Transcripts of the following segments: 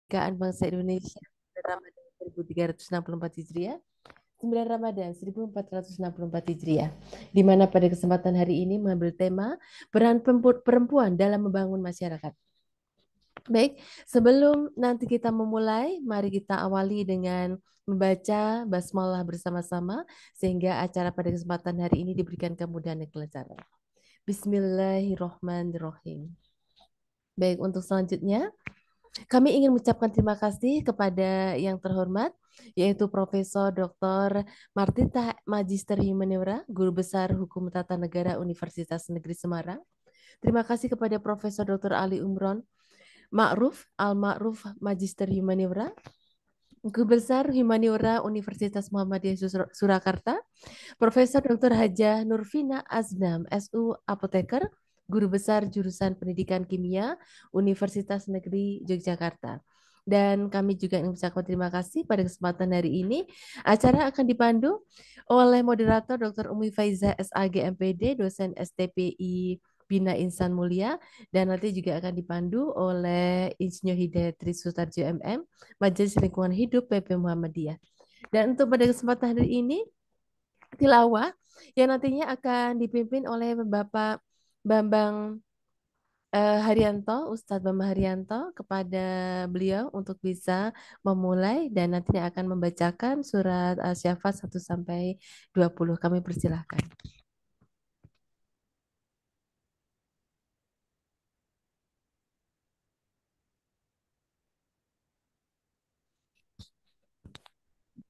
Kemerdekaan Bangsa Indonesia 9 Ramadan 1364 Hijriah, 9 Ramadan 1464 Hijriah, di mana pada kesempatan hari ini mengambil tema peran perempuan dalam membangun masyarakat. Baik, sebelum nanti kita memulai, mari kita awali dengan membaca basmalah bersama-sama sehingga acara pada kesempatan hari ini diberikan kemudahan dan kelancaran. Bismillahirrahmanirrahim. Baik, untuk selanjutnya kami ingin mengucapkan terima kasih kepada yang terhormat, yaitu Profesor Dr. Martinta Magister Humaniora, Guru Besar Hukum Tata Negara Universitas Negeri Semarang. Terima kasih kepada Profesor Dr. Ali Umron Ma'ruf, Al-Ma'ruf Magister Humaniora, Guru Besar Humaniora Universitas Muhammadiyah Surakarta, Profesor Dr. Hajah Nurfina Aznam, SU Apoteker, Guru Besar Jurusan Pendidikan Kimia, Universitas Negeri Yogyakarta. Dan kami juga ingin mengucapkan terima kasih pada kesempatan hari ini. Acara akan dipandu oleh moderator Dr. Umi Faiza SAG MPD, dosen STPI Bina Insan Mulia, dan nanti juga akan dipandu oleh Insinyur Hidayat Trisutarjo MM, Majelis Lingkungan Hidup PP Muhammadiyah. Dan untuk pada kesempatan hari ini, tilawah yang nantinya akan dipimpin oleh Bapak Bambang Haryanto, Ustadz Bambang Haryanto, kepada beliau untuk bisa memulai dan nantinya akan membacakan surat Al-Syafat 1 sampai 20. Kami persilahkan.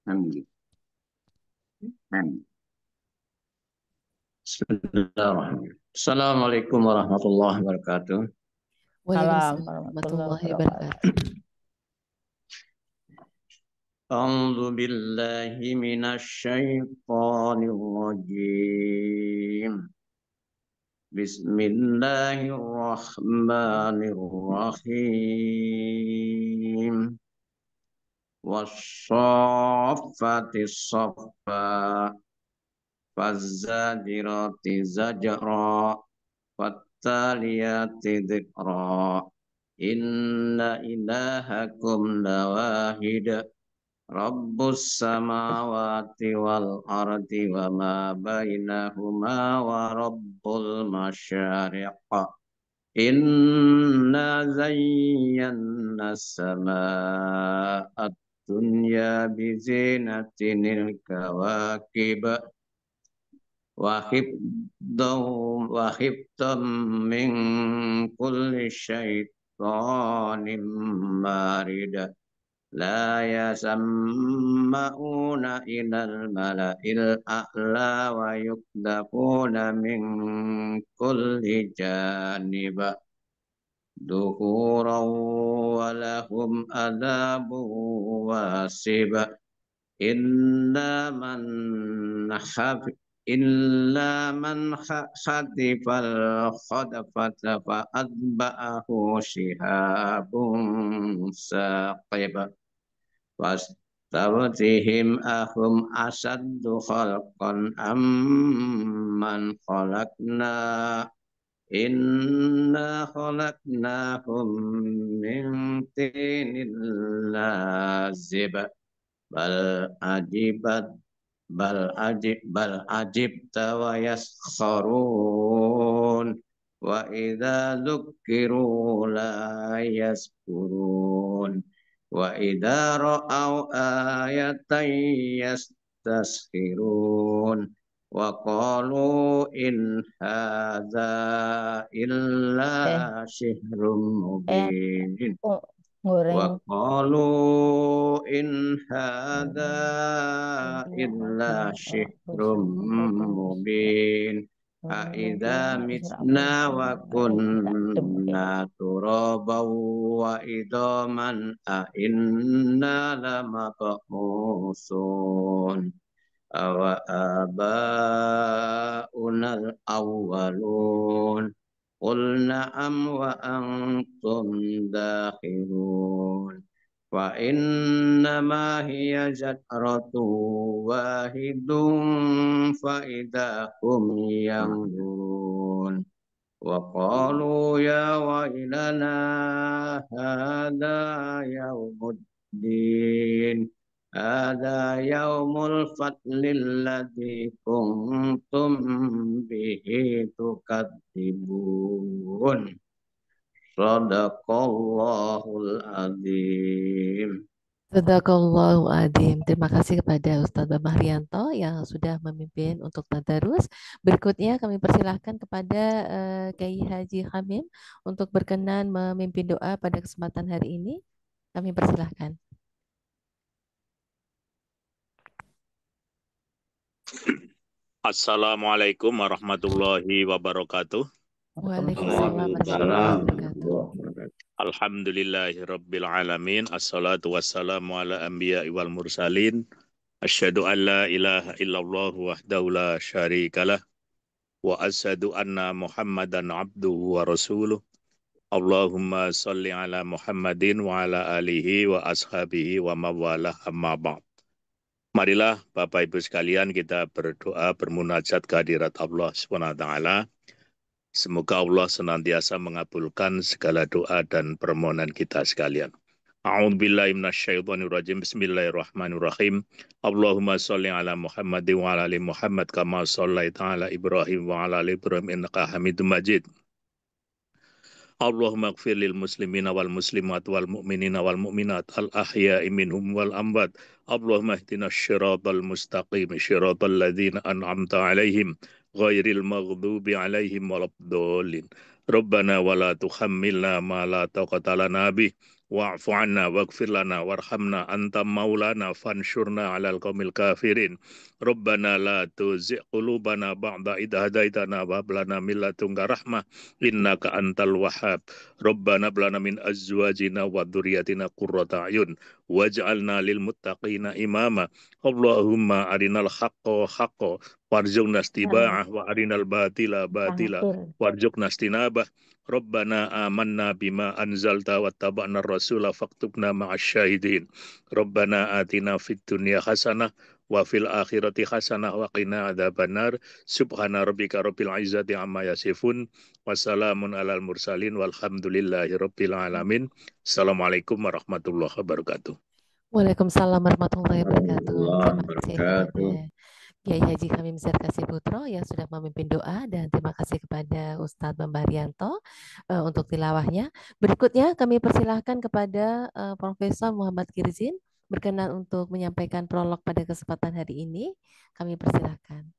Amin. Bismillahirrahmanirrahim. Assalamualaikum warahmatullahi wabarakatuh. Waalaikumsalam warahmatullahi wabarakatuh. A'udzu billahi minasyaitonir rajim. Bismillahirrahmanirrahim. Wassaffatis saffa. Fazzajirati zajra. Fattaliyati dzikra. Inna ilahakum lawahid. Rabbus samawati wal ardi wa ma bainahuma wa rabbul masyariq. Inna zayyana sama'at dunya bizinatinil kawakib. Wahibtum min kulli syaitanin marid. La yasamma'una ilal mala'il a'la wa yukdafuna min kulli janib. Duhuran wa lahum adabu wasib. Illa man khatifal khadfata fa atba'ahu shihabun saqib. Wastaftihim ahum asaddu khalqan amman khalaqna. Inna khalaqnahum min tinin lazib. Bal ajibta wa yaskharun. Wa idza dzukkiru la yazkurun. Wa idza ra'au ayatan yastaskhirun. Wa qalu in hadza illa sihrun mubin. Wa qalu in hadza illa sihrun mubin. Aidza mitna wa kunna turaban wa idaman a inna lamab'usun. Awa aba'unal awwalun. Qul na'am wa antum dakhirun. Fa innama hiya jat'ratu wahidun fa idahum yanzurun. Wa qalu ya wailana hadha الدين هذا يوم الفضل الذي كنتم به تكذبون Sadaqallahul azim. Sadaqallahu Adim. Terima kasih kepada Ustadz Bambang Rianto yang sudah memimpin untuk tadarus. Berikutnya kami persilahkan kepada Kiai Haji Hamim untuk berkenan memimpin doa pada kesempatan hari ini. Kami persilahkan. Assalamualaikum warahmatullahi wabarakatuh. Waalaikumsalam warahmatullahi wabarakatuh. Alhamdulillahirabbil alamin. Assalatu wassalamu ala anbiya'i wal mursalin. Asyhadu an la ilaha illallah wahdahu la syarikalah wa asyhadu anna Muhammadan abduhu wa rasuluh. Allahumma shalli ala Muhammadin wa ala alihi wa ashabihi wa mawalah amma ba'd. Marilah Bapak Ibu sekalian kita berdoa bermunajat kehadirat Allah SWT. Semoga Allah senantiasa mengabulkan segala doa dan permohonan kita sekalian. A'udzubillahi minasyaitonirrajim. Bismillahirrahmanirrahim. Allahumma shalli ala Muhammad wa ala ali Muhammad kama shallaita ala Ibrahim wa ala ali Ibrahim innaka Hamidum Majid. Allahumma ighfir lil muslimina wal muslimat wal mu'minina wal mu'minat al ahya'i minhum wal amwat. Allahumma ihdina syiratal mustaqim syiratal ladzina an'amta 'alaihim ghairil maghdubi 'alaihim waladdallin. Rabbana wa la tuhammilna ma la taqata lana bih wa'fu 'anna waghfir lana warhamna anta maulana fansurna 'alal qaumil kafirin. Rabbana la tuzigh qulubana ba'da idh hadaitana wa hab lana min ladunka rahmah innaka antal wahhab. Rabbana hab lana min azwajina wa dzurriyyatina qurrata a'yun waj'alna lil muttaqina imama. Allahumma arinal haqqo haqqo warzuqna istiba'ah wa arinal batila batila warzuqna istinabah. Rabbana amanna bima anzalta wattaba'na ar-rasula faktubna ma'asyahidin. Rabbana atina fid dunya hasanah wa fil akhirati hasanah wa qina adzabannar. Subhana rabbika rabbil izzati amma yasifun. Wassalamun alal mursalin walhamdulillahi rabbil alamin. Assalamualaikum warahmatullahi wabarakatuh. Waalaikumsalam warahmatullahi wabarakatuh. Terima kasih Wabarakatuh. kepada Kiai Haji Hamim Serkasi Putro yang sudah memimpin doa dan terima kasih kepada Ustadz Bambang Rianto untuk tilawahnya. Berikutnya kami persilahkan kepada Profesor Muhammad Kirzin berkenan untuk menyampaikan prolog pada kesempatan hari ini. Kami persilahkan.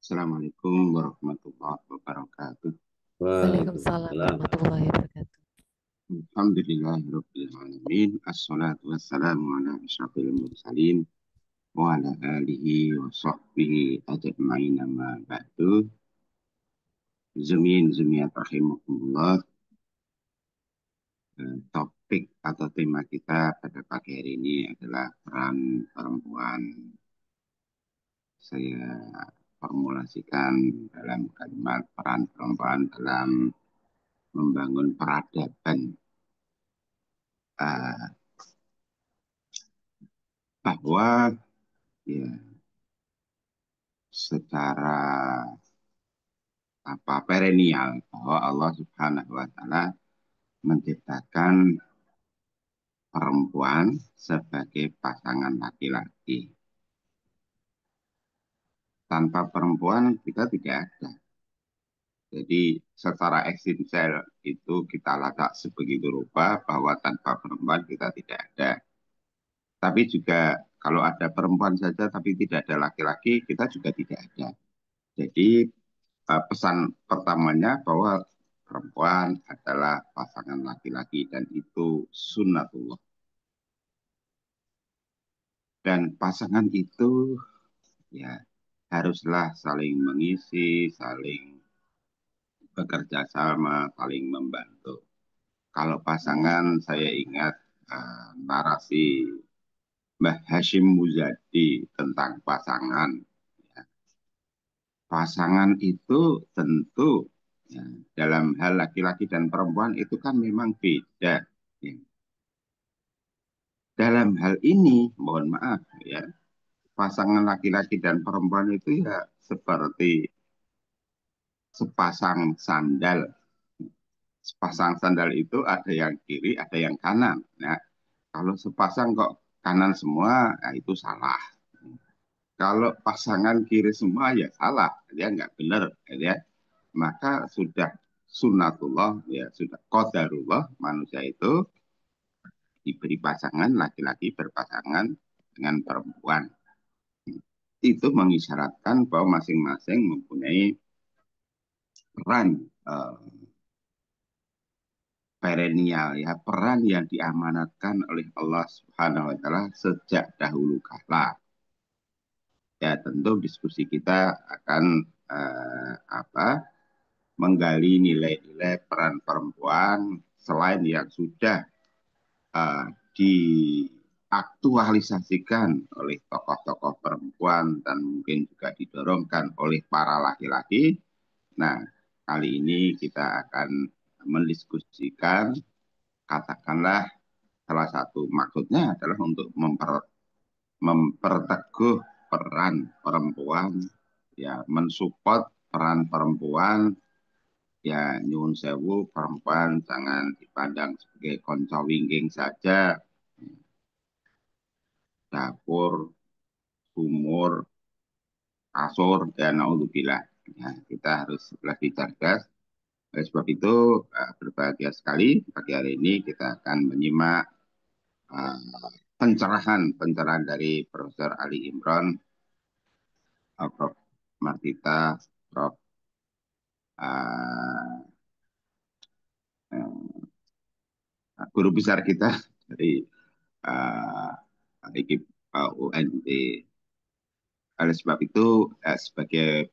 Assalamualaikum warahmatullahi wabarakatuh. Waalaikumsalam warahmatullahi wabarakatuh. Alhamdulillahirabbil alamin. Assalatu wassalamu ala asyrafil mursalin wa ala alihi wa sahbihi ajma'in ma ba'du. Zumiat rahimakumullah. Topik atau tema kita pada pagi hari ini adalah peran perempuan. Saya formulasikan dalam kalimat peran perempuan dalam membangun peradaban, bahwa ya secara perennial bahwa Allah Subhanahu wa taala menciptakan perempuan sebagai pasangan laki-laki. Tanpa perempuan kita tidak ada. Jadi secara esensial itu kita letak sebegitu rupa bahwa tanpa perempuan kita tidak ada. Tapi juga kalau ada perempuan saja tapi tidak ada laki-laki, kita juga tidak ada. Jadi pesan pertamanya bahwa perempuan adalah pasangan laki-laki dan itu sunnatullah. Dan pasangan itu ya haruslah saling mengisi, saling bekerja sama, saling membantu. Kalau pasangan saya ingat narasi Mbah Hashim Muzadi tentang pasangan. Pasangan itu tentu ya, dalam hal laki-laki dan perempuan itu kan memang beda. Ya. dalam hal ini mohon maaf ya, pasangan laki-laki dan perempuan itu ya seperti sepasang sandal. Sepasang sandal itu ada yang kiri, ada yang kanan. Nah, kalau sepasang kok kanan semua, nah itu salah. Kalau pasangan kiri semua ya salah, dia nggak benar, ya. Maka sudah sunnatullah, ya sudah qadarullah, manusia itu diberi pasangan laki-laki berpasangan dengan perempuan. Itu mengisyaratkan bahwa masing-masing mempunyai peran perennial, ya, peran yang diamanatkan oleh Allah Subhanahu wa taala sejak dahulu kala. Ya, tentu diskusi kita akan menggali nilai-nilai peran perempuan selain yang sudah diaktualisasikan oleh tokoh-tokoh perempuan dan mungkin juga didorongkan oleh para laki-laki. Nah, kali ini kita akan mendiskusikan, katakanlah salah satu maksudnya adalah untuk memperteguh peran perempuan, ya, mensupport peran perempuan, ya, nyuwun sewu, perempuan jangan dipandang sebagai konco wingging saja, dapur, sumur, kasur, dan naudzubillah. Ya, kita harus lebih cerdas. Oleh sebab itu, berbahagia sekali pagi hari ini kita akan menyimak pencerahan dari Profesor Ali Imron, Prof. Martita, Prof. Guru besar kita dari IKIP UND. Oleh sebab itu, sebagai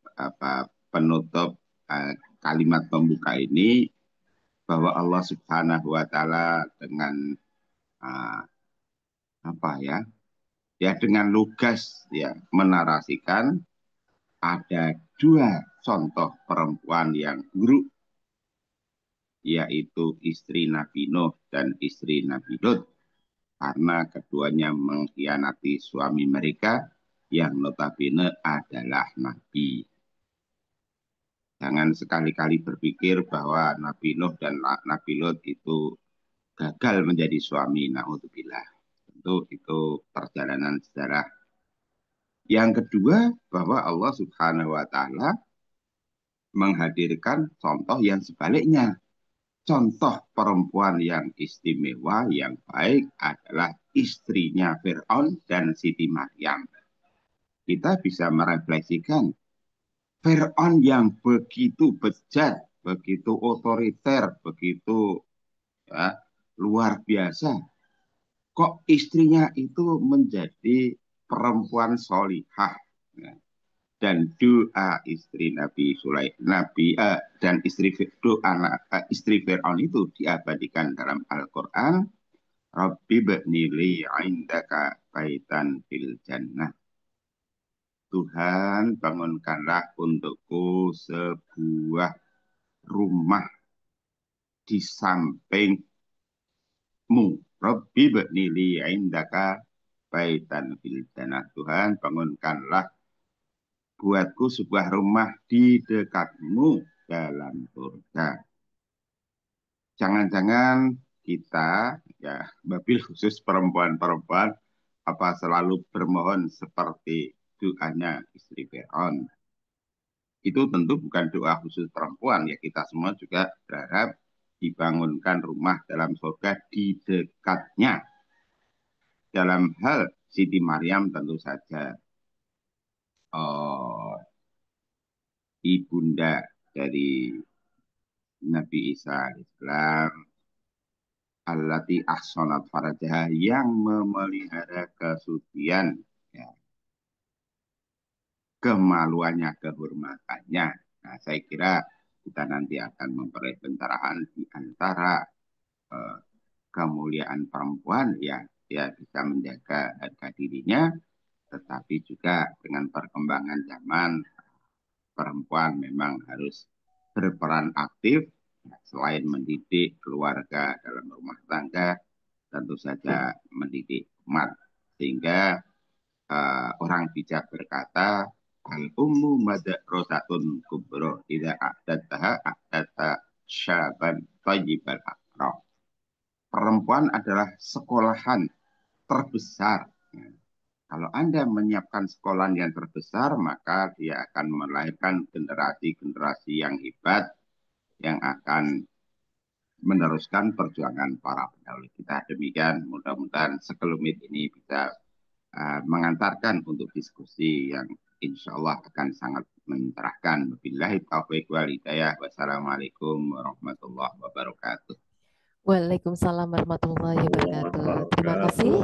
penutup kalimat pembuka ini, bahwa Allah Subhanahu wa taala dengan dengan lugas ya menarasikan ada dua contoh perempuan yang buruk, yaitu istri Nabi Nuh dan istri Nabi Lut, karena keduanya mengkhianati suami mereka yang notabene adalah Nabi. Jangan sekali-kali berpikir bahwa Nabi Nuh dan Nabi Lut itu gagal menjadi suami, na'udzubillah. Tentu itu perjalanan sejarah. Yang kedua, bahwa Allah Subhanahu wa taala menghadirkan contoh yang sebaliknya. Contoh perempuan yang istimewa, yang baik adalah istrinya Fir'aun dan Siti Maryam. Kita bisa merefleksikan Fir'aun yang begitu bejat, begitu otoriter, begitu ya, luar biasa. Kok istrinya itu menjadi perempuan solihah, ya. Dan doa istri Nabi dan istri Fir'aun itu diabadikan dalam Al-Quran. Rabbi b'nili indaka baitan fil jannah. Tuhan, bangunkanlah untukku sebuah rumah di sampingmu. Rabbi b'nili indaka baitan fil jannah. Tuhan, bangunkanlah buatku sebuah rumah di dekatmu dalam surga. Jangan-jangan kita, ya, wabil khusus perempuan-perempuan, selalu bermohon seperti doanya istri Fir'aun. Itu tentu bukan doa khusus perempuan, ya, kita semua juga berharap dibangunkan rumah dalam surga di dekatnya. Dalam hal Siti Maryam tentu saja ibunda dari Nabi Isa AS, allati ahsanat farajaha, yang memelihara kesucian, ya, kemaluannya, kehormatannya. Nah, saya kira kita nanti akan memperoleh pencerahan di antara kemuliaan perempuan, ya, dia bisa menjaga harga dirinya, tetapi juga dengan perkembangan zaman, perempuan memang harus berperan aktif, selain mendidik keluarga dalam rumah tangga, tentu saja mendidik umat. Sehingga orang bijak berkata, al-ummu madrasatun kubra idza a'dadaha a'data syaban thayyibal aqra. Perempuan adalah sekolahan terbesar. Kalau Anda menyiapkan sekolahan yang terbesar, maka dia akan melahirkan generasi-generasi yang hebat yang akan meneruskan perjuangan para pendahulu kita. Demikian, mudah-mudahan sekelumit ini bisa mengantarkan untuk diskusi yang insya Allah akan sangat mencerahkan. Wabillahi taufiq wal hidayah. Wassalamualaikum warahmatullahi wabarakatuh. Waalaikumsalam warahmatullahi wabarakatuh. Terima kasih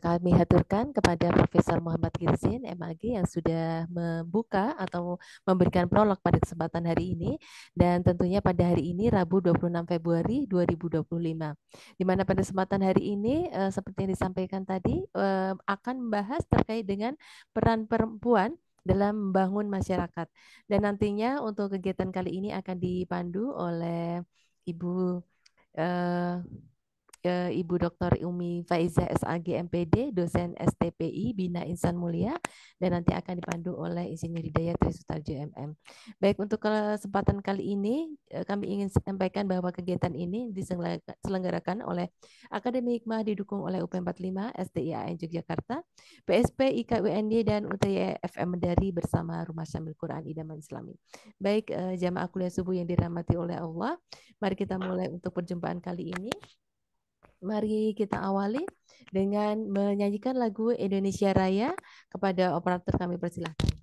kami haturkan kepada Profesor Muhammad Girzin, MAG, yang sudah membuka atau memberikan prolog pada kesempatan hari ini. Dan tentunya pada hari ini, Rabu 26 Februari 2025. Di mana pada kesempatan hari ini, seperti yang disampaikan tadi, akan membahas terkait dengan peran perempuan dalam membangun masyarakat. Dan nantinya untuk kegiatan kali ini akan dipandu oleh Ibu Ibu Dr. Umi Faiza SAG MPD, dosen STPI Bina Insan Mulia, dan nanti akan dipandu oleh Insinyur Hidayat Trisutarjo MM. Baik, untuk kesempatan kali ini kami ingin sampaikan bahwa kegiatan ini diselenggarakan oleh Akademi Hikmah didukung oleh UP 45, STIAN Yogyakarta, PSP IKWNY dan UTY FM Mendari bersama Rumah Syamil Quran Idaman Islami. Baik, jamaah kuliah subuh yang dirahmati oleh Allah, mari kita mulai untuk perjumpaan kali ini. Mari kita awali dengan menyanyikan lagu Indonesia Raya. Kepada operator kami persilahkan.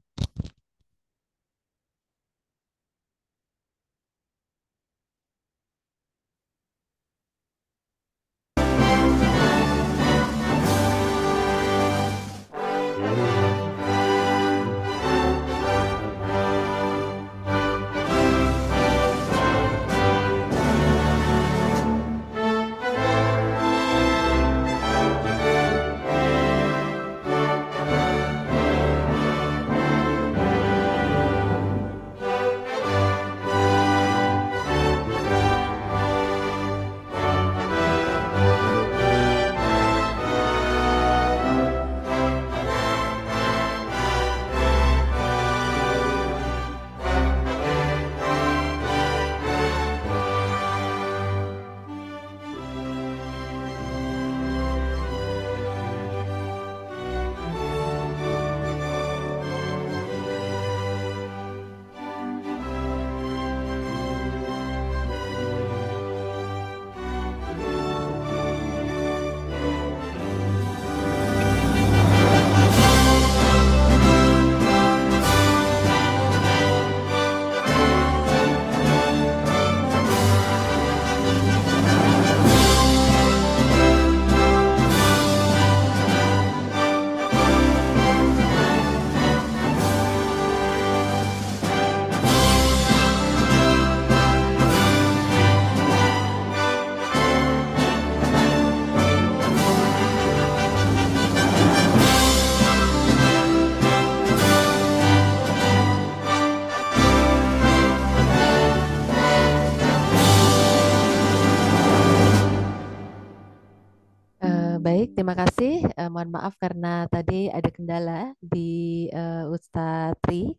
Baik, terima kasih. Mohon maaf karena tadi ada kendala di Ustadz Tri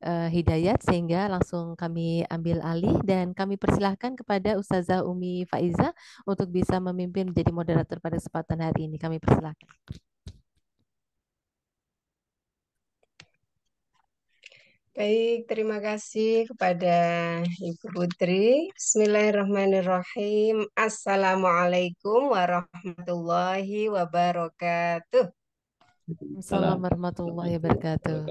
Hidayat, sehingga langsung kami ambil alih dan kami persilahkan kepada Ustazah Umi Faiza untuk bisa memimpin menjadi moderator pada kesempatan hari ini. Kami persilahkan. Baik, terima kasih kepada Ibu Putri. Bismillahirrahmanirrahim. Assalamualaikum warahmatullahi wabarakatuh. Assalamualaikum warahmatullahi wabarakatuh.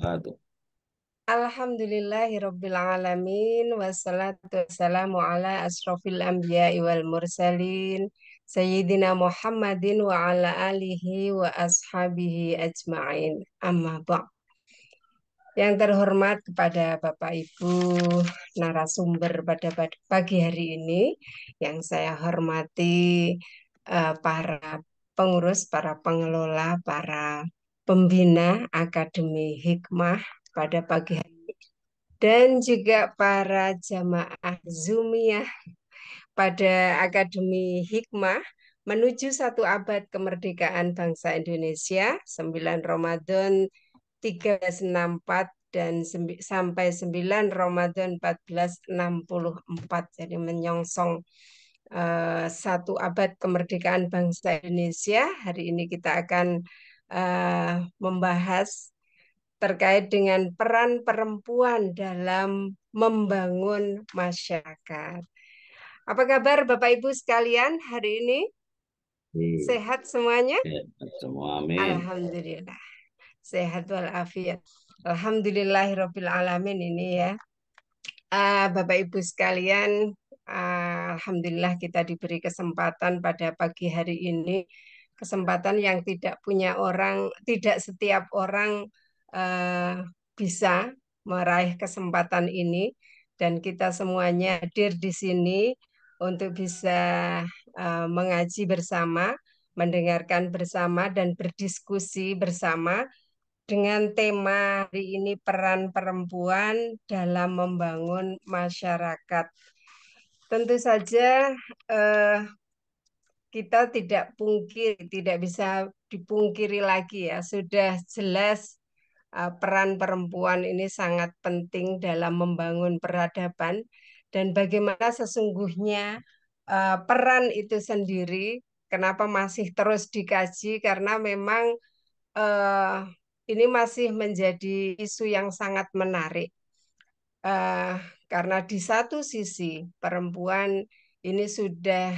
Alhamdulillahirabbil alamin wassalatu wassalamu ala asrofil anbiya'i wal mursalin Sayyidina Muhammadin wa ala alihi wa ashabihi ajma'in. Amma ba'd. Yang terhormat kepada Bapak Ibu narasumber pada pagi hari ini, yang saya hormati para pengurus, para pengelola, para pembina Akademi Hikmah pada pagi hari ini, dan juga para jamaah Zoomiyah pada Akademi Hikmah menuju 1 abad kemerdekaan bangsa Indonesia, 9 Ramadan 1364 dan sampai 9 Ramadan 1464. Jadi menyongsong 1 abad kemerdekaan bangsa Indonesia. Hari ini kita akan membahas terkait dengan peran perempuan dalam membangun masyarakat. Apa kabar Bapak Ibu sekalian hari ini? Sehat semuanya? Semua, amin. Alhamdulillah. Sehat walafiat. Alhamdulillahirabbil alamin ini ya. Bapak Ibu sekalian, alhamdulillah kita diberi kesempatan pada pagi hari ini. Kesempatan yang tidak setiap orang bisa meraih kesempatan ini, dan kita semuanya hadir di sini untuk bisa mengaji bersama, mendengarkan bersama, dan berdiskusi bersama dengan tema hari ini, peran perempuan dalam membangun masyarakat. Tentu saja kita tidak bisa dipungkiri lagi ya, sudah jelas peran perempuan ini sangat penting dalam membangun peradaban, dan bagaimana sesungguhnya peran itu sendiri, kenapa masih terus dikaji, karena memang ini masih menjadi isu yang sangat menarik. Karena di satu sisi perempuan ini sudah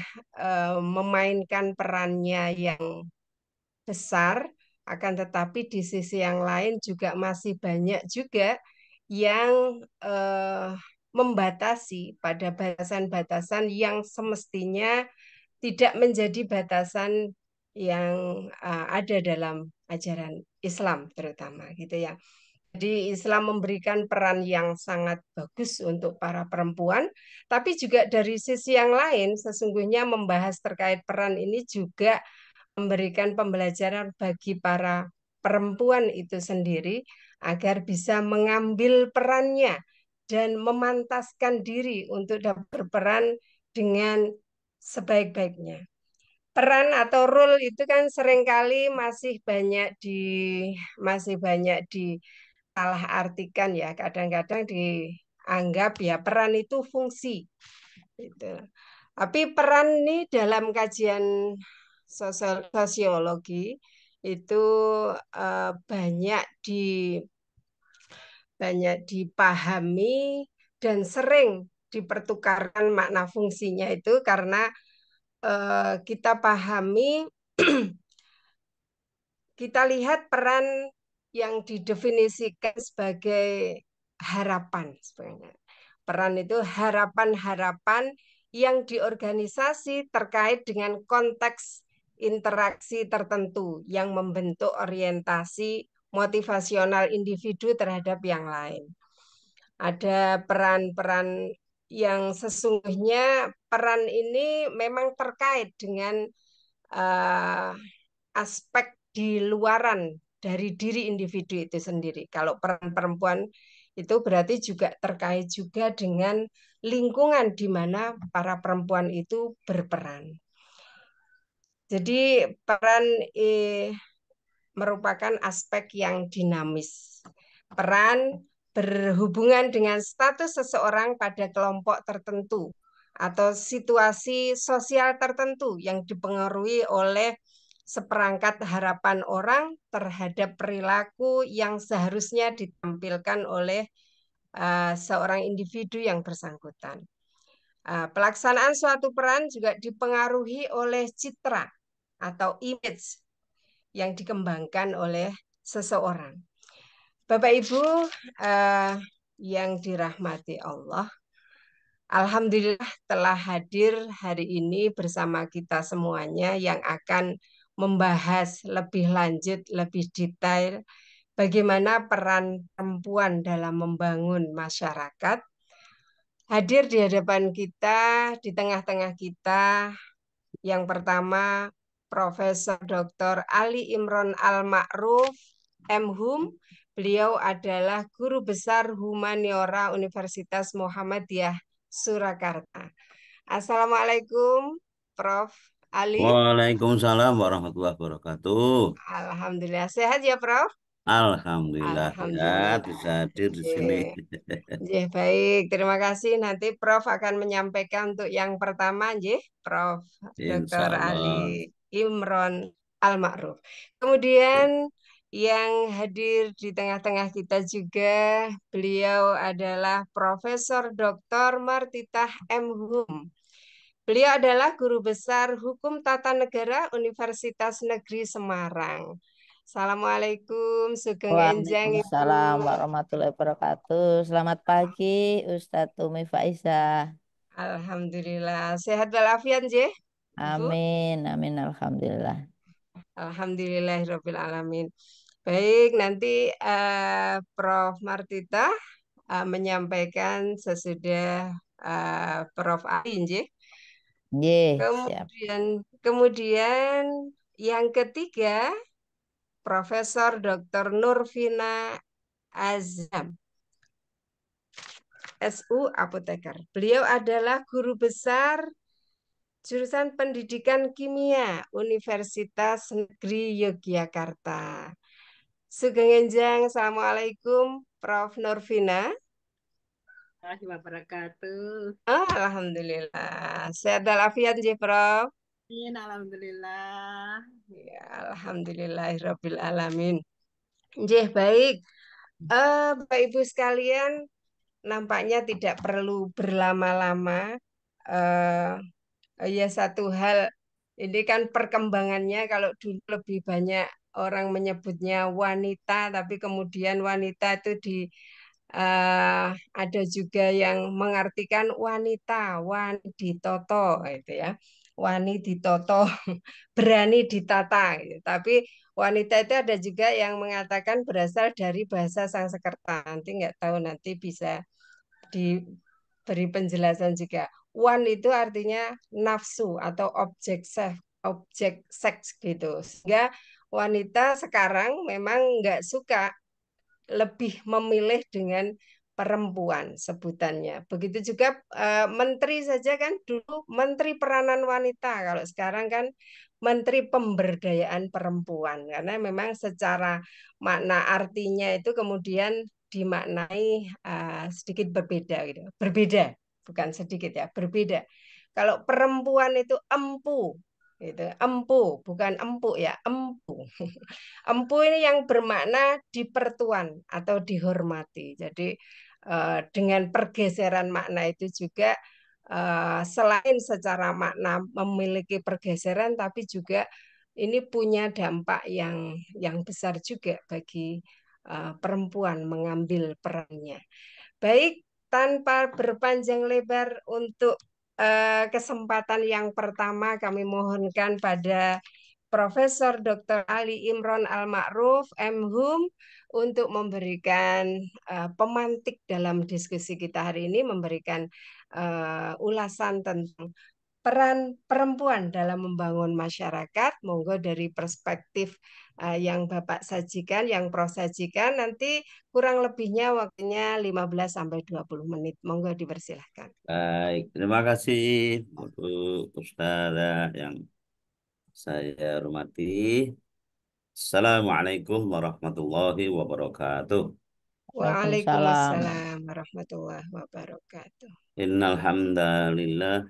memainkan perannya yang besar, akan tetapi di sisi yang lain juga masih banyak juga yang membatasi pada batasan-batasan yang semestinya tidak menjadi batasan yang ada dalam ajaran Islam terutama gitu ya. Jadi Islam memberikan peran yang sangat bagus untuk para perempuan, tapi juga dari sisi yang lain sesungguhnya membahas terkait peran ini juga memberikan pembelajaran bagi para perempuan itu sendiri agar bisa mengambil perannya dan memantaskan diri untuk dapat berperan dengan sebaik-baiknya. Peran atau role itu kan seringkali masih banyak disalah artikan ya. Kadang-kadang dianggap ya peran itu fungsi. Gitu. Tapi peran ini dalam kajian sosiologi itu banyak dipahami dan sering dipertukarkan makna fungsinya itu karena kita pahami, kita lihat peran yang didefinisikan sebagai harapan sebenarnya. Peran itu harapan-harapan yang diorganisasi terkait dengan konteks interaksi tertentu yang membentuk orientasi motivasional individu terhadap yang lain. Ada peran-peran yang sesungguhnya peran ini memang terkait dengan aspek di luaran dari diri individu itu sendiri. Kalau peran perempuan itu berarti juga terkait juga dengan lingkungan di mana para perempuan itu berperan. Jadi peran merupakan aspek yang dinamis. Peran berhubungan dengan status seseorang pada kelompok tertentu atau situasi sosial tertentu yang dipengaruhi oleh seperangkat harapan orang terhadap perilaku yang seharusnya ditampilkan oleh seorang individu yang bersangkutan. Pelaksanaan suatu peran juga dipengaruhi oleh citra atau image yang dikembangkan oleh seseorang. Bapak Ibu yang dirahmati Allah, alhamdulillah telah hadir hari ini bersama kita semuanya yang akan membahas lebih lanjut, lebih detail bagaimana peran perempuan dalam membangun masyarakat. Hadir di hadapan kita, di tengah-tengah kita, yang pertama Profesor Dr. Ali Imron Al-Ma'ruf, M.Hum. Beliau adalah Guru Besar Humaniora Universitas Muhammadiyah Surakarta. Assalamualaikum, Prof. Ali. Waalaikumsalam warahmatullahi wabarakatuh. Alhamdulillah sehat ya, Prof. Alhamdulillah sehat, Alhamdulillah. bisa hadir di sini. Nggih. Nggih, baik. Terima kasih. Nanti Prof akan menyampaikan untuk yang pertama, nggih, Prof. Insya Dr. Allah. Ali Imron Al-Ma'ruf. Kemudian yang hadir di tengah-tengah kita juga, beliau adalah Profesor Dr. Martitah M. Hum. Beliau adalah Guru Besar Hukum Tata Negara Universitas Negeri Semarang. Assalamualaikum, Sugeng Enjang Waalaikumsalam Ibu. warahmatullahi wabarakatuh. Selamat pagi, Ustadz Tumi Faiza. Alhamdulillah, sehat walafiat nggih, Ibu. Amin, amin, alhamdulillah. Alhamdulillahirabbil alamin. Baik, nanti Prof Martita menyampaikan sesudah Prof Ali nggih. Nggih, siap. Kemudian yang ketiga Profesor Dr. Nurvina Azam, SU Apoteker. Beliau adalah guru besar jurusan Pendidikan Kimia Universitas Negeri Yogyakarta. Sugeng Enjang, Assalamualaikum Prof. Nurvina. Wabarakatuh. Alhamdulillah. Sehat walafiat nggih, Prof. Alhamdulillah. Ya, alhamdulillahirabbil alamin. Nggih, baik. Bapak Ibu sekalian, nampaknya tidak perlu berlama-lama. Ya satu hal, ini kan perkembangannya kalau dulu lebih banyak orang menyebutnya wanita, tapi kemudian wanita itu ada juga yang mengartikan wanita, wani ditoto, gitu ya. Wani ditoto, berani ditata. Gitu. Tapi wanita itu ada juga yang mengatakan berasal dari bahasa Sanskerta. Nanti nggak tahu, nanti bisa diberi penjelasan juga. Wan itu artinya nafsu atau objek seks gitu. Sehingga wanita sekarang memang nggak suka, lebih memilih dengan perempuan sebutannya. Begitu juga menteri saja kan dulu menteri peranan wanita, kalau sekarang kan menteri pemberdayaan perempuan, karena memang secara makna artinya itu kemudian dimaknai sedikit berbeda gitu. Berbeda, bukan sedikit ya, berbeda. Kalau perempuan itu empu, itu empu, bukan empuk ya, empu. Empu ini yang bermakna dipertuan atau dihormati. Jadi dengan pergeseran makna itu juga selain secara makna memiliki pergeseran, tapi juga ini punya dampak yang besar juga bagi perempuan mengambil perannya. Baik, tanpa berpanjang lebar untuk kesempatan yang pertama kami mohonkan pada Profesor Dr. Ali Imron Al-Ma'ruf, M.Hum, untuk memberikan pemantik dalam diskusi kita hari ini, memberikan ulasan tentang peran perempuan dalam membangun masyarakat. Monggo dari perspektif yang Bapak sajikan, yang Prof sajikan, nanti kurang lebihnya waktunya 15-20 menit. Monggo dipersilahkan. Baik, terima kasih Bu Ustazah yang saya hormati. Assalamualaikum warahmatullahi wabarakatuh. Waalaikumsalam warahmatullahi wabarakatuh. Innal hamdalillah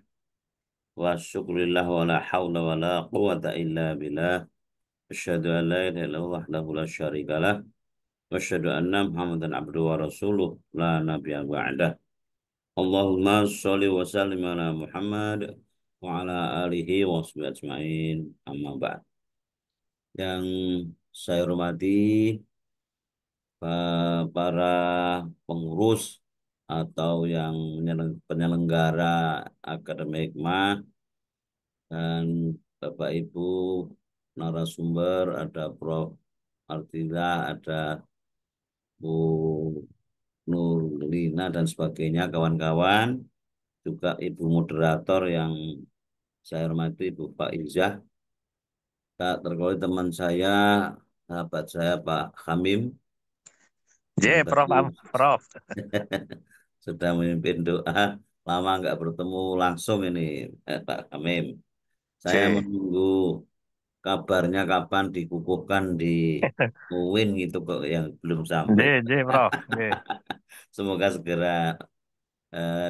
wa syukurillah wa la hawla wa la quwata illa billah. Asyhadu an la ilaha illallah wahdahu la syarikalah wa asyhadu anna Muhammadan abduhu wa rasuluh la nabiyya ba'dah. Allahumma sholli wa sallim ala Muhammad wa ala alihi wa sahbihi ajma'in. Amma ba'd. Yang saya hormati para pengurus atau yang penyelenggara akademik hikmah dan Bapak Ibu narasumber, ada Prof. Martita, ada Bu Nurlina dan sebagainya, kawan-kawan, juga Ibu moderator yang saya hormati, Ibu Pak Izzah, tak terkecuali teman saya, sahabat saya Pak Hamim, yang Prof. sudah memimpin doa, lama nggak bertemu langsung ini Pak Hamim. Saya C. menunggu kabarnya kapan dikukuhkan di UIN gitu kok yang belum D, sampai. D, Prof. D. Semoga segera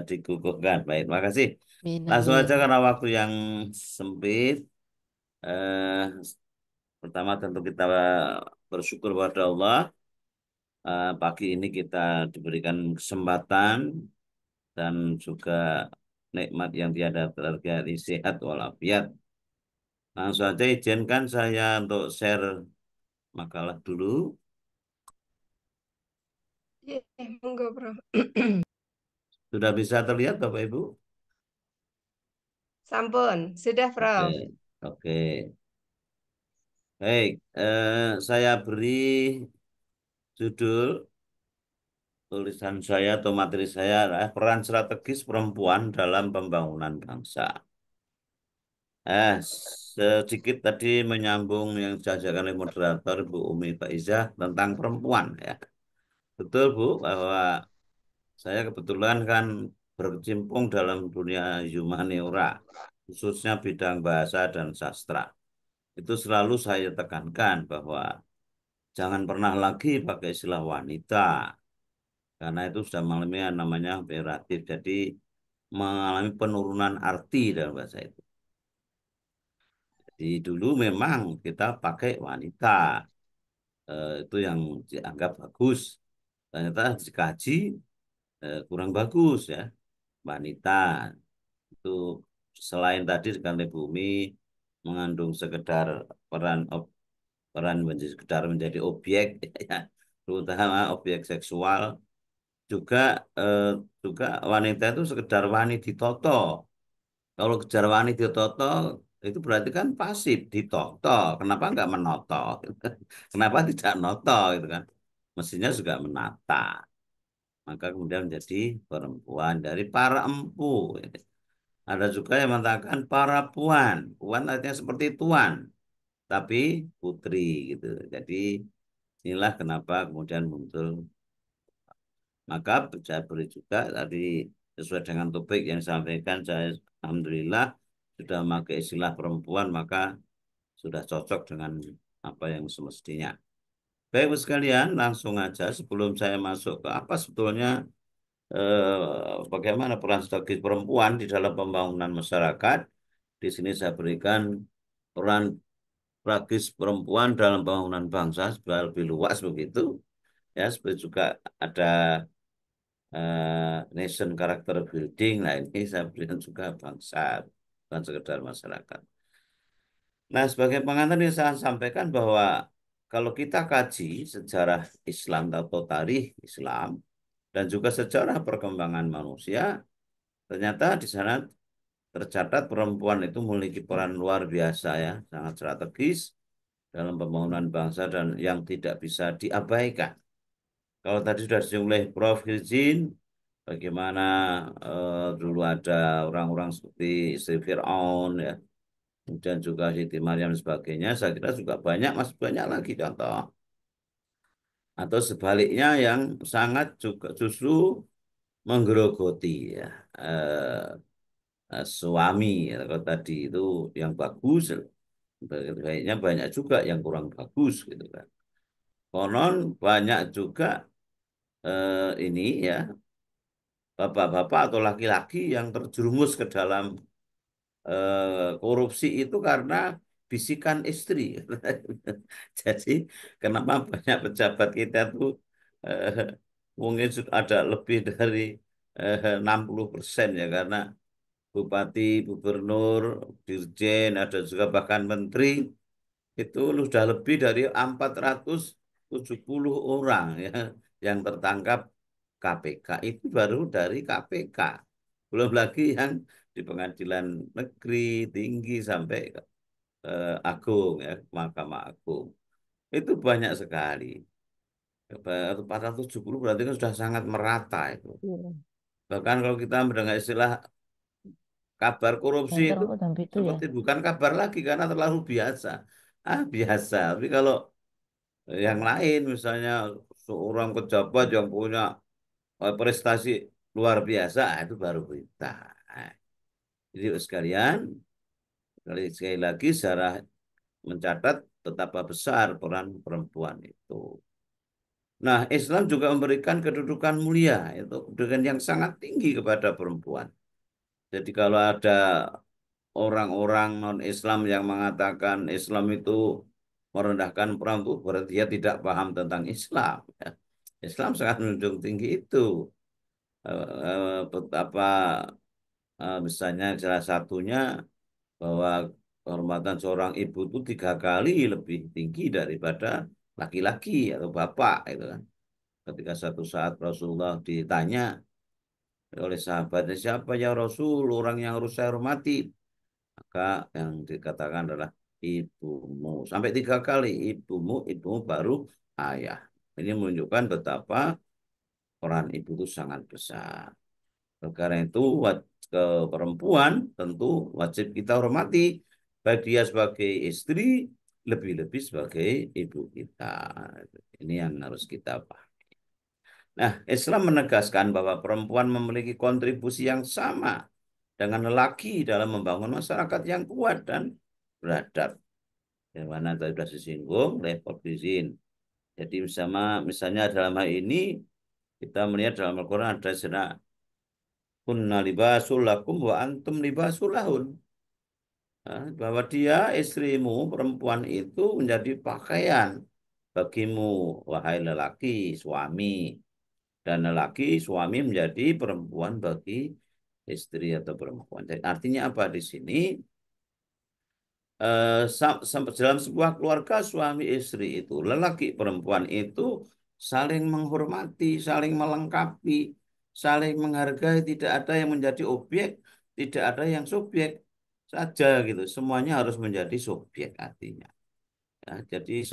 dikukuhkan. Baik, makasih. Amin, Langsung aja amin. karena waktu yang sempit. Eh, Pertama tentu kita bersyukur kepada Allah. Pagi ini kita diberikan kesempatan dan juga nikmat yang tiada terkira sehat walafiat. Langsung saja izinkan saya untuk share makalah dulu. Iya, monggo, Prof. Sudah bisa terlihat Bapak Ibu? Sampun, sudah, Oke, Prof. oke. Baik, saya beri judul tulisan saya atau materi saya adalah peran strategis perempuan dalam pembangunan bangsa. Sedikit tadi menyambung yang disampaikan oleh moderator Bu Umi Faizah tentang perempuan ya. Betul Bu, bahwa saya kebetulan kan berkecimpung dalam dunia humaniora, khususnya bidang bahasa dan sastra. Itu selalu saya tekankan bahwa jangan pernah lagi pakai istilah wanita, karena itu sudah mengalami yang namanya peyoratif. Jadi mengalami penurunan arti dalam bahasa itu. Jadi dulu memang kita pakai wanita, itu yang dianggap bagus. Ternyata dikaji kurang bagus ya, wanita itu selain tadi dengan bumi mengandung sekedar peran menjadi sekedar menjadi objek ya, terutama objek seksual juga eh, juga wanita itu sekedar wani ditoto. Kalau kejar wani ditoto itu berarti kan pasif ditoto. Kenapa nggak menoto? Kenapa tidak noto gitu kan? Mestinya juga menata. Maka kemudian menjadi perempuan dari para empu. Ada juga yang mengatakan para puan. Puan artinya seperti tuan, tapi putri gitu. Jadi inilah kenapa kemudian muncul. Maka saya beri juga tadi sesuai dengan topik yang disampaikan, saya alhamdulillah sudah memakai istilah perempuan, maka sudah cocok dengan apa yang semestinya. Baik, Ibu sekalian, langsung aja sebelum saya masuk ke apa sebetulnya bagaimana peran strategis perempuan di dalam pembangunan masyarakat. Di sini saya berikan peran strategis perempuan dalam pembangunan bangsa supaya lebih luas begitu. Ya, seperti juga ada nation character building. Nah, ini saya berikan juga bangsa, bukan sekedar masyarakat. Nah, sebagai pengantar yang saya sampaikan bahwa kalau kita kaji sejarah Islam atau tarikh Islam dan juga sejarah perkembangan manusia, ternyata di sana tercatat perempuan itu memiliki peran luar biasa ya, sangat strategis dalam pembangunan bangsa dan yang tidak bisa diabaikan. Kalau tadi sudah disinggung oleh Prof. Hizin, bagaimana dulu ada orang-orang seperti Istri Fir'aun ya, kemudian juga Siti Maryam dan sebagainya, saya kira juga banyak, masih banyak lagi contoh. Atau sebaliknya yang sangat juga justru menggerogoti ya, suami ya, kalau tadi itu yang bagus, baiknya banyak juga yang kurang bagus gitu kan. Konon banyak juga ini ya bapak-bapak atau laki-laki yang terjerumus ke dalam korupsi itu karena bisikan istri. Jadi kenapa banyak pejabat kita tuh eh, mungkin sudah ada lebih dari 60% ya karena bupati, gubernur, dirjen, ada juga bahkan menteri itu sudah lebih dari 470 orang ya yang tertangkap KPK itu baru dari KPK. Belum lagi yang di pengadilan negeri tinggi sampai agung ya, Mahkamah Agung. Itu banyak sekali. 470 berarti kan sudah sangat merata itu. Iya. Bahkan kalau kita mendengar istilah kabar korupsi Kantor itu aku dan itu ya. seperti bukan kabar lagi karena terlalu biasa. Biasa. Tapi kalau yang lain misalnya seorang pejabat yang punya prestasi luar biasa, itu baru berita. Nah, jadi sekalian, Sekali lagi sejarah mencatat betapa besar peran perempuan itu. Nah, Islam juga memberikan kedudukan mulia, itu kedudukan yang sangat tinggi kepada perempuan. Jadi kalau ada orang-orang non-Islam yang mengatakan Islam itu merendahkan perempuan, berarti dia tidak paham tentang Islam. Ya. Islam sangat menjunjung tinggi itu. Betapa misalnya salah satunya bahwa kehormatan seorang ibu itu 3 kali lebih tinggi daripada laki-laki atau bapak itu kan. Ketika satu saat Rasulullah ditanya oleh sahabatnya, siapa ya Rasul, orang yang harus saya hormati? Maka yang dikatakan adalah ibumu. Sampai 3 kali, ibumu baru ayah. Ini menunjukkan betapa peran ibu itu sangat besar. Karena itu ke perempuan tentu wajib kita hormati, baik dia sebagai istri, lebih-lebih sebagai ibu kita. Ini yang harus kita pahami. Nah, Islam menegaskan bahwa perempuan memiliki kontribusi yang sama dengan lelaki dalam membangun masyarakat yang kuat dan beradab. Yang mana tadi sudah disinggung oleh Prof. Izin. Jadi misalnya dalam hal ini kita melihat dalam Al-Quran ada istilah kunna libasul lakum wa antum libasul lahun. Bahwa dia istrimu perempuan itu menjadi pakaian bagimu wahai lelaki suami, dan lelaki suami menjadi perempuan bagi istri atau perempuan. Jadi artinya apa di sini? Dalam sebuah keluarga suami istri itu lelaki perempuan itu saling menghormati, saling melengkapi, saling menghargai, tidak ada yang menjadi objek, tidak ada yang subjek saja gitu. Semuanya harus menjadi subjek artinya. Ya, jadi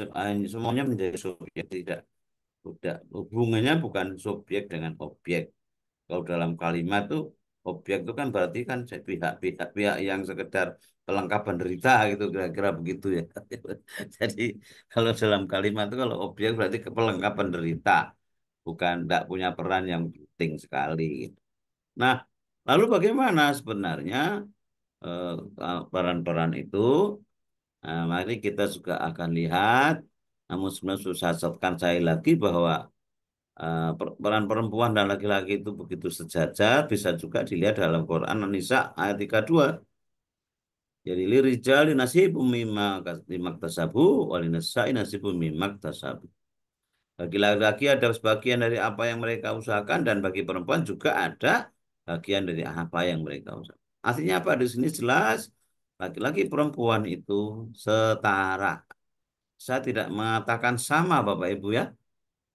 semuanya menjadi subjek, tidak hubungannya bukan subjek dengan objek. Kalau dalam kalimat tuh objek itu kan berarti kan pihak yang sekedar pelengkap penderita gitu kira-kira begitu ya. Jadi kalau dalam kalimat itu kalau objek berarti pelengkap penderita, bukan tidak punya peran yang penting sekali. Gitu. Nah, lalu bagaimana sebenarnya peran-peran itu? Nah, mari kita juga akan lihat. Namun sebenarnya susah saya lagi bahwa peran perempuan dan laki-laki itu begitu sejajar, bisa juga dilihat dalam Quran An-Nisa ayat 32. Jadi lirijali nasibum mimma tasabu walinisa'i nasibum mimma tasabu. Bagi laki-laki ada sebagian dari apa yang mereka usahakan dan bagi perempuan juga ada bagian dari apa yang mereka usahakan. Artinya apa? Di sini jelas laki-laki perempuan itu setara. Saya tidak mengatakan sama Bapak Ibu ya.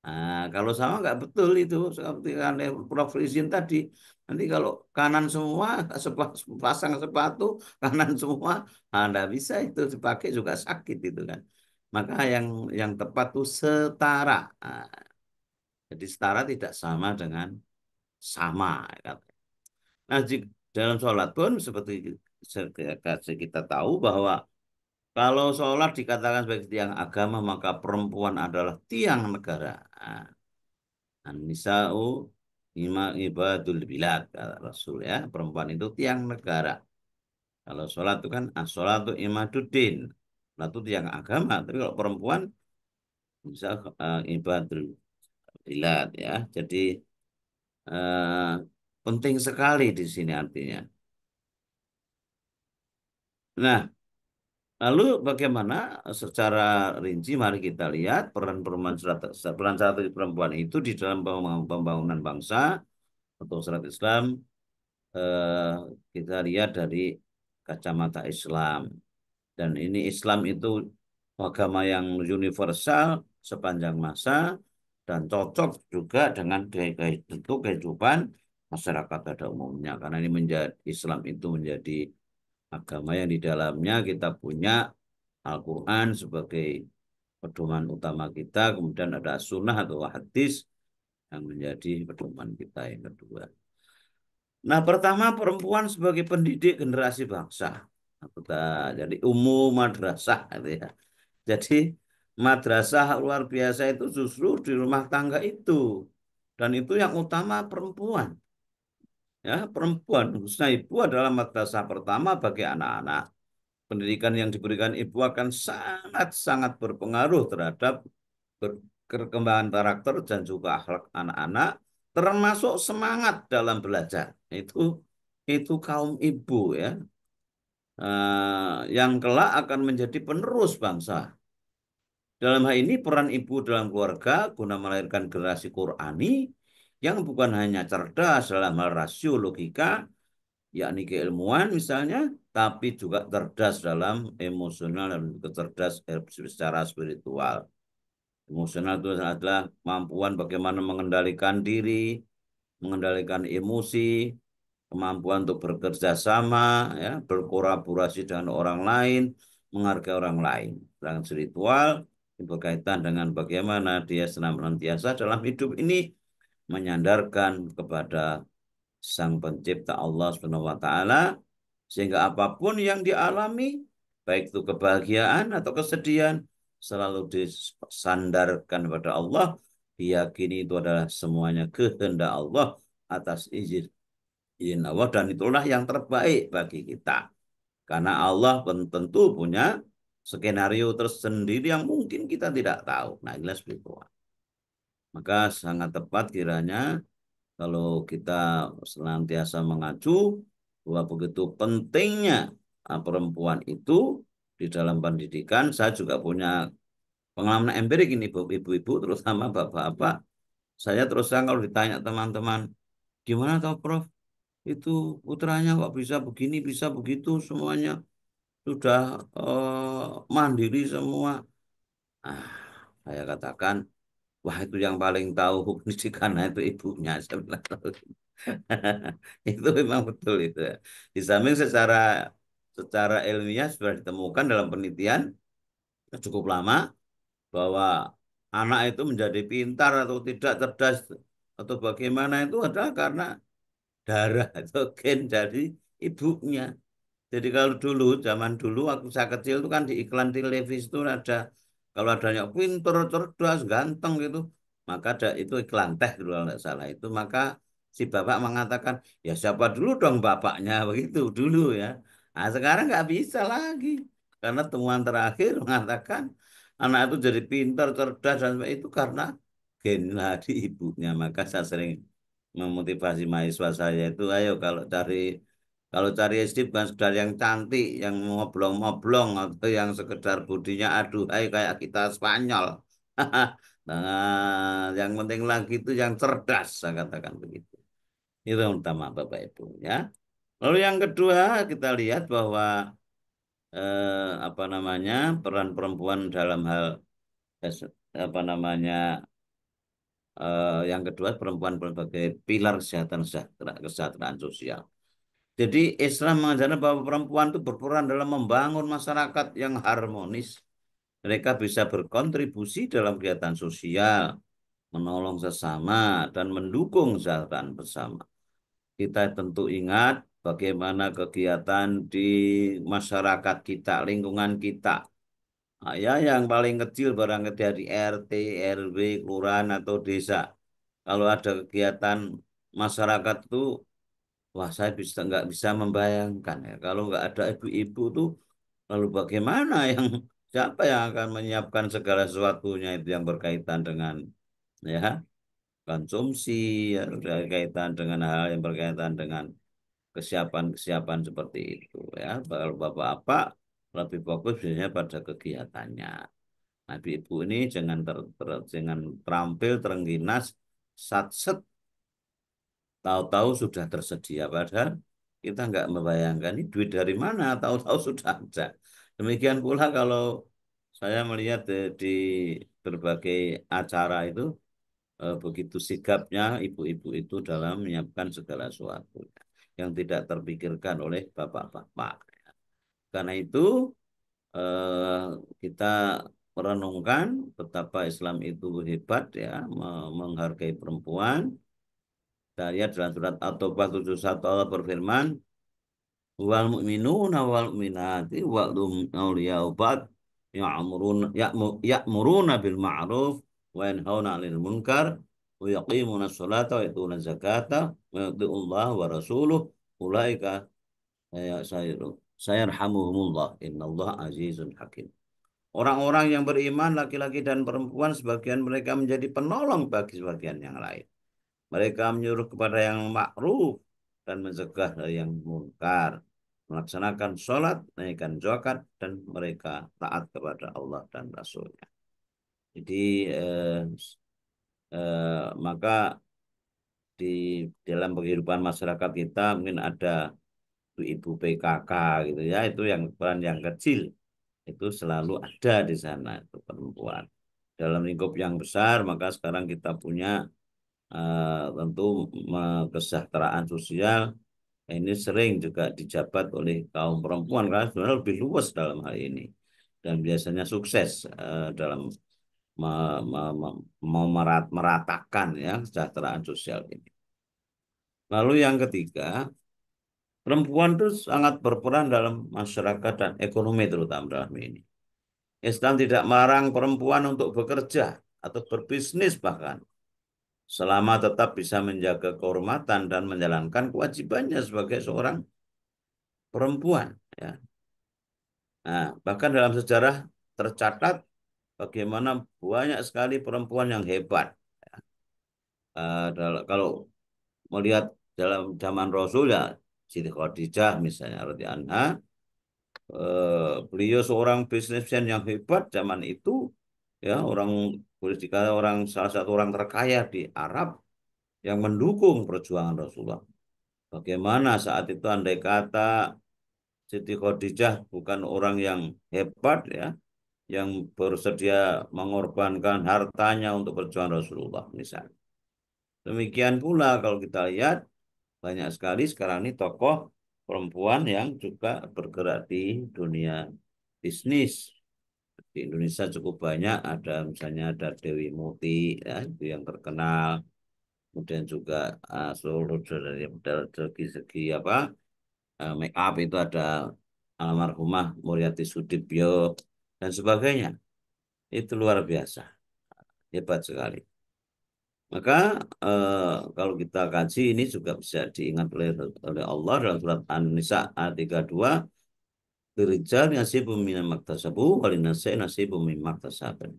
Nah, kalau sama nggak betul itu seperti kan Prof. Izin tadi. Nanti kalau kanan semua pasang sepatu kanan semua, nggak bisa itu dipakai juga sakit itu kan. Maka yang tepat tuh setara. Nah, jadi setara tidak sama dengan sama. Nah, dalam sholat pun seperti kita tahu bahwa kalau sholat dikatakan sebagai tiang agama maka perempuan adalah tiang negara. Nah, An-nisa'u ibadul bilad kata Rasul ya. Perempuan itu tiang negara. Kalau sholat itu kan as-sholatu imaduddin. Sholat itu tiang agama. Tapi kalau perempuan bisa ibadul bilad ya. Jadi uh, penting sekali di sini artinya. Nah, lalu bagaimana secara rinci mari kita lihat peran strategi perempuan itu di dalam pembangunan bangsa atau syariat Islam. eh, Kita lihat dari kacamata Islam. Dan ini Islam itu agama yang universal sepanjang masa dan cocok juga dengan tentu kehidupan masyarakat pada umumnya. Karena ini Islam itu menjadi agama yang di dalamnya kita punya Al-Quran sebagai pedoman utama kita, kemudian ada sunnah atau hadis yang menjadi pedoman kita yang kedua. Nah, pertama perempuan sebagai pendidik generasi bangsa. Jadi umum madrasah gitu ya. Jadi madrasah luar biasa itu justru di rumah tangga itu. Dan itu yang utama perempuan. Ya, perempuan khususnya ibu adalah madrasah pertama bagi anak-anak. pendidikan yang diberikan ibu akan sangat-sangat berpengaruh terhadap perkembangan karakter dan juga akhlak anak-anak, termasuk semangat dalam belajar. Itu kaum ibu ya, yang kelak akan menjadi penerus bangsa. Dalam hal ini peran ibu dalam keluarga guna melahirkan generasi Qurani yang bukan hanya cerdas dalam hal rasio logika, yakni keilmuan misalnya, tapi juga cerdas dalam emosional dan cerdas secara spiritual. Emosional itu adalah kemampuan bagaimana mengendalikan diri, mengendalikan emosi, kemampuan untuk bekerja sama, ya, berkolaborasi dengan orang lain, menghargai orang lain. Sedangkan spiritual berkaitan dengan bagaimana dia senantiasa dalam hidup ini menyandarkan kepada Sang Pencipta Allah Subhanahu wa taala, sehingga apapun yang dialami, baik itu kebahagiaan atau kesedihan, selalu disandarkan pada Allah, diyakini itu adalah semuanya kehendak Allah atas izin Allah, dan itulah yang terbaik bagi kita. Karena Allah tentu punya skenario tersendiri yang mungkin kita tidak tahu. Nah, inilah spiritual. Maka sangat tepat kiranya kalau kita senantiasa mengacu bahwa begitu pentingnya perempuan itu di dalam pendidikan. Saya juga punya pengalaman empirik ini, ibu-ibu terutama bapak-bapak. Saya terus terang kalau ditanya teman-teman, gimana toh Prof? Itu putranya kok bisa begini, bisa begitu, semuanya sudah mandiri semua. Ah, saya katakan, wah itu yang paling tahu pendidikan itu ibunya. Saya bilang, itu memang betul itu ya. Di samping secara ilmiah sudah ditemukan dalam penelitian cukup lama bahwa anak itu menjadi pintar atau tidak cerdas atau bagaimana itu adalah karena darah atau gen dari ibunya. Jadi kalau dulu, zaman dulu waktu saya kecil itu kan di iklan televisi itu ada, kalau adanya pintar, cerdas, ganteng gitu, maka ada itu iklan teh dulu kalau nggak salah itu, maka si bapak mengatakan, ya siapa dulu dong bapaknya, begitu dulu ya. Nah sekarang nggak bisa lagi, karena temuan terakhir mengatakan anak itu jadi pintar, cerdas, dan itu karena gen di ibunya. Maka saya sering memotivasi mahasiswa saya itu, ayo kalau cari SD bukan sekedar yang cantik, yang ngoblong-ngoblong, atau yang sekedar bodinya aduhai kayak kita Spanyol. Nah, yang penting lagi itu yang cerdas, saya katakan begitu. Itu yang utama Bapak Ibu ya. Lalu yang kedua kita lihat bahwa apa namanya peran perempuan dalam hal apa namanya yang kedua perempuan sebagai pilar kesejahteraan sosial. Jadi Islam mengajarkan bahwa perempuan itu berperan dalam membangun masyarakat yang harmonis. Mereka bisa berkontribusi dalam kegiatan sosial, menolong sesama, dan mendukung kesejahteraan bersama. Kita tentu ingat bagaimana kegiatan di masyarakat kita, lingkungan kita. Nah, ya, yang paling kecil barangkali dari RT, RW, kelurahan atau desa. Kalau ada kegiatan masyarakat itu, wah saya nggak bisa membayangkan ya. Kalau nggak ada ibu-ibu tuh, lalu bagaimana siapa yang akan menyiapkan segala sesuatunya itu yang berkaitan dengan ya konsumsi, ya, berkaitan dengan hal yang berkaitan dengan kesiapan-kesiapan seperti itu ya. Kalau bapak-bapak lebih fokus biasanya pada kegiatannya. Nah, ibu ini jangan terampil terengginas satset tahu-tahu sudah tersedia, padahal kita nggak membayangkan ini duit dari mana, tahu-tahu sudah ada. Demikian pula kalau saya melihat di berbagai acara itu begitu sigapnya ibu-ibu itu dalam menyiapkan segala sesuatu yang tidak terpikirkan oleh bapak-bapak. Karena itu eh, kita merenungkan betapa Islam itu hebat ya, menghargai perempuan. Kita lihat dalam surat At-Taubah 71 Allah berfirman, wal mu'minuna wal mu'minati wa'dhum awliya'u ba'd ya'muruna bil ma'ruf wa yanhauna 'anil munkar wa yaqimuna sholata wa yutuna zakata wa yuti'ullaha wa rasuluh ulaika sayyidu sayarhamuhumullah innallaha azizun hakim. Orang-orang yang beriman laki-laki dan perempuan sebagian mereka menjadi penolong bagi sebagian yang lain. Mereka menyuruh kepada yang ma'ruf dan mencegah dari yang munkar, melaksanakan sholat, menaikkan zakat, dan mereka taat kepada Allah dan Rasulnya. Jadi maka di dalam kehidupan masyarakat kita mungkin ada ibu PKK gitu ya, itu yang peran yang kecil itu selalu ada di sana itu perempuan. Dalam lingkup yang besar maka sekarang kita punya tentu kesejahteraan sosial ini sering juga dijabat oleh kaum perempuan karena sebenarnya lebih luas dalam hal ini dan biasanya sukses dalam meratakan ya kesejahteraan sosial ini. Lalu yang ketiga, perempuan itu sangat berperan dalam masyarakat dan ekonomi terutama dalam ini. Islam tidak melarang perempuan untuk bekerja atau berbisnis bahkan, selama tetap bisa menjaga kehormatan dan menjalankan kewajibannya sebagai seorang perempuan. Ya. Nah, bahkan dalam sejarah tercatat bagaimana banyak sekali perempuan yang hebat. Kalau melihat dalam zaman Rasul ya, Siti Khadijah misalnya radhiyallahu anha, beliau seorang bisnismen yang hebat zaman itu, ya orang boleh dikatakan orang salah satu orang terkaya di Arab yang mendukung perjuangan Rasulullah. Bagaimana saat itu andai kata Siti Khadijah bukan orang yang hebat ya, yang bersedia mengorbankan hartanya untuk perjuangan Rasulullah misalnya. Demikian pula kalau kita lihat banyak sekali sekarang ini tokoh perempuan yang juga bergerak di dunia bisnis. Di Indonesia cukup banyak, ada misalnya ada Dewi Muti ya, itu yang terkenal. Kemudian juga seluruh dari segi apa make up itu ada almarhumah Muriati Sudibyo dan sebagainya. Itu luar biasa, hebat sekali. Maka kalau kita kaji ini juga bisa diingat oleh Allah dalam surat An-Nisa ayat 32, Lirijal nasibum minal maktasabu walinasai nasibum mimma maktasaban.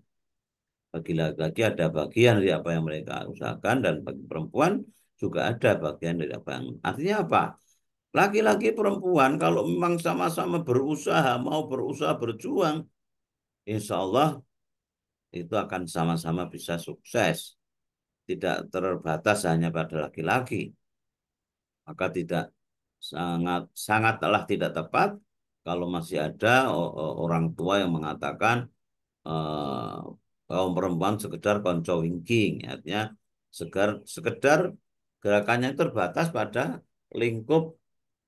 Bagi laki-laki ada bagian dari apa yang mereka usahakan dan bagi perempuan juga ada bagian dari apa yang artinya apa? Laki-laki perempuan kalau memang sama-sama berusaha, mau berusaha berjuang, insya Allah itu akan sama-sama bisa sukses. Tidak terbatas hanya pada laki-laki. Maka tidak sangatlah tidak tepat kalau masih ada orang tua yang mengatakan kaum perempuan sekedar konco wingking, artinya sekedar gerakannya terbatas pada lingkup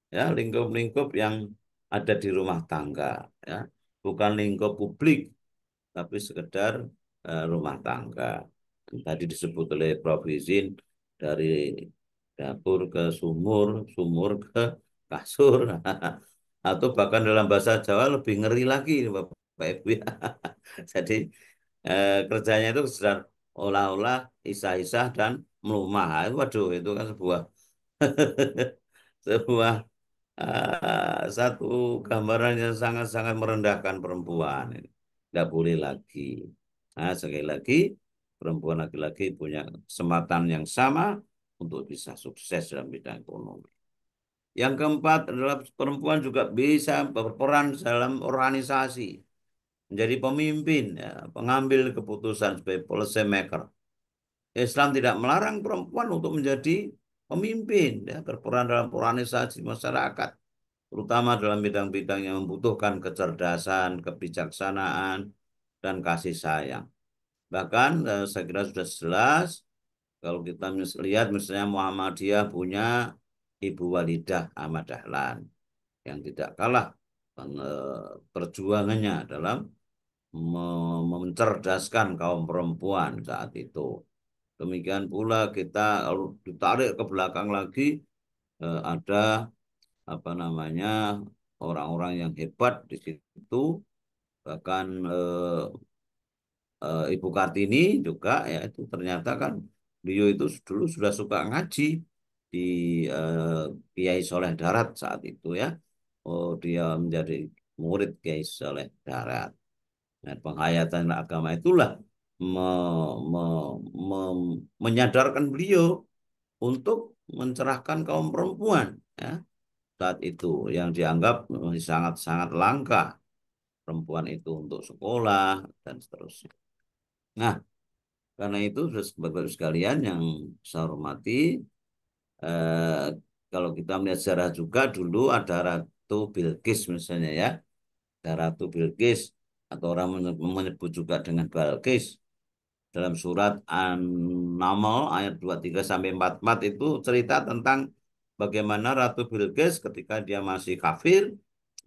ya lingkup yang ada di rumah tangga ya, bukan lingkup publik tapi sekedar rumah tangga. Tadi disebut oleh Prof. Izin dari dapur ke sumur, sumur ke kasur, atau bahkan dalam bahasa Jawa lebih ngeri lagi, Bapak Ibu ya. Jadi kerjanya itu sedang olah-olah, isah-isah dan melumah. Waduh, itu kan sebuah sebuah satu gambaran yang sangat-sangat merendahkan perempuan. Tidak boleh lagi. Nah, sekali lagi, perempuan laki-laki punya kesempatan yang sama untuk bisa sukses dalam bidang ekonomi. Yang keempat adalah perempuan juga bisa berperan dalam organisasi, menjadi pemimpin, ya, pengambil keputusan sebagai policy maker. Islam tidak melarang perempuan untuk menjadi pemimpin, ya, berperan dalam organisasi masyarakat, terutama dalam bidang-bidang yang membutuhkan kecerdasan, kebijaksanaan, dan kasih sayang. Bahkan saya kira sudah jelas kalau kita lihat misalnya Muhammadiyah punya Ibu Walidah Ahmad Dahlan yang tidak kalah perjuangannya dalam mencerdaskan kaum perempuan saat itu. Demikian pula kita kalau ditarik ke belakang lagi ada apa namanya orang-orang yang hebat di situ, bahkan Ibu Kartini juga ya itu ternyata kan beliau itu dulu sudah suka ngaji di Kiai Soleh Darat saat itu ya. dia menjadi murid Kiai Saleh Darat. Nah, penghayatan agama itulah menyadarkan beliau untuk mencerahkan kaum perempuan, ya. Saat itu yang dianggap masih sangat-sangat langka perempuan itu untuk sekolah dan seterusnya. Nah, karena itu Bapak sekalian yang saya hormati, eh, kalau kita melihat sejarah juga dulu ada Ratu Bilqis misalnya, ya. Ada Ratu Bilqis atau orang menyebut juga dengan Balqis. Dalam surat An-Naml ayat 23 sampai 44 itu cerita tentang bagaimana Ratu Bilqis ketika dia masih kafir,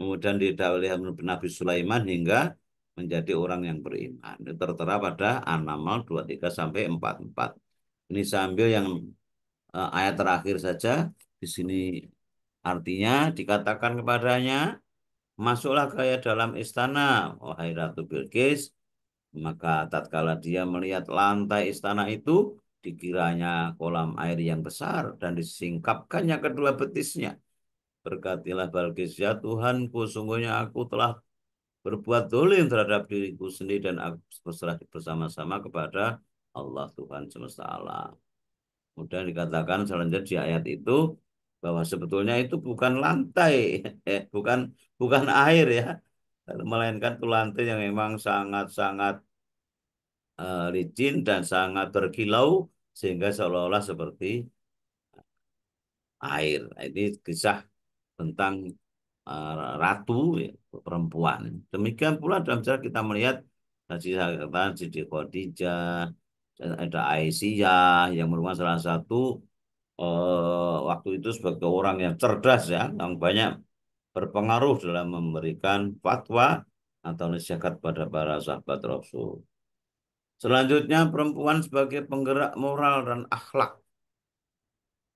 kemudian didakwahi oleh Nabi Sulaiman hingga menjadi orang yang beriman. Itu tertera pada An-Naml 23 sampai 44. Ini sambil yang ayat terakhir saja. Di sini artinya dikatakan kepadanya, masuklah ke dalam istana, wahai Ratu Bilqis. Maka tatkala dia melihat lantai istana itu, dikiranya kolam air yang besar dan disingkapkannya kedua betisnya. Berkatilah Balqis, ya Tuhanku, sungguhnya aku telah berbuat dolim terhadap diriku sendiri dan aku berserah bersama-sama kepada Allah Tuhan semesta alam. Kemudian dikatakan selanjutnya di ayat itu bahwa sebetulnya itu bukan lantai, bukan bukan air, ya, melainkan itu lantai yang memang sangat-sangat licin dan sangat berkilau sehingga seolah-olah seperti air. Ini kisah tentang ratu, ya, perempuan. Demikian pula dalam sejarah kita melihat tadi saya katakan Siti Khadijah, ada Aisyah yang merupakan salah satu waktu itu sebagai orang yang cerdas, ya, yang banyak berpengaruh dalam memberikan fatwa atau nasihat pada para sahabat Rasul. Selanjutnya perempuan sebagai penggerak moral dan akhlak.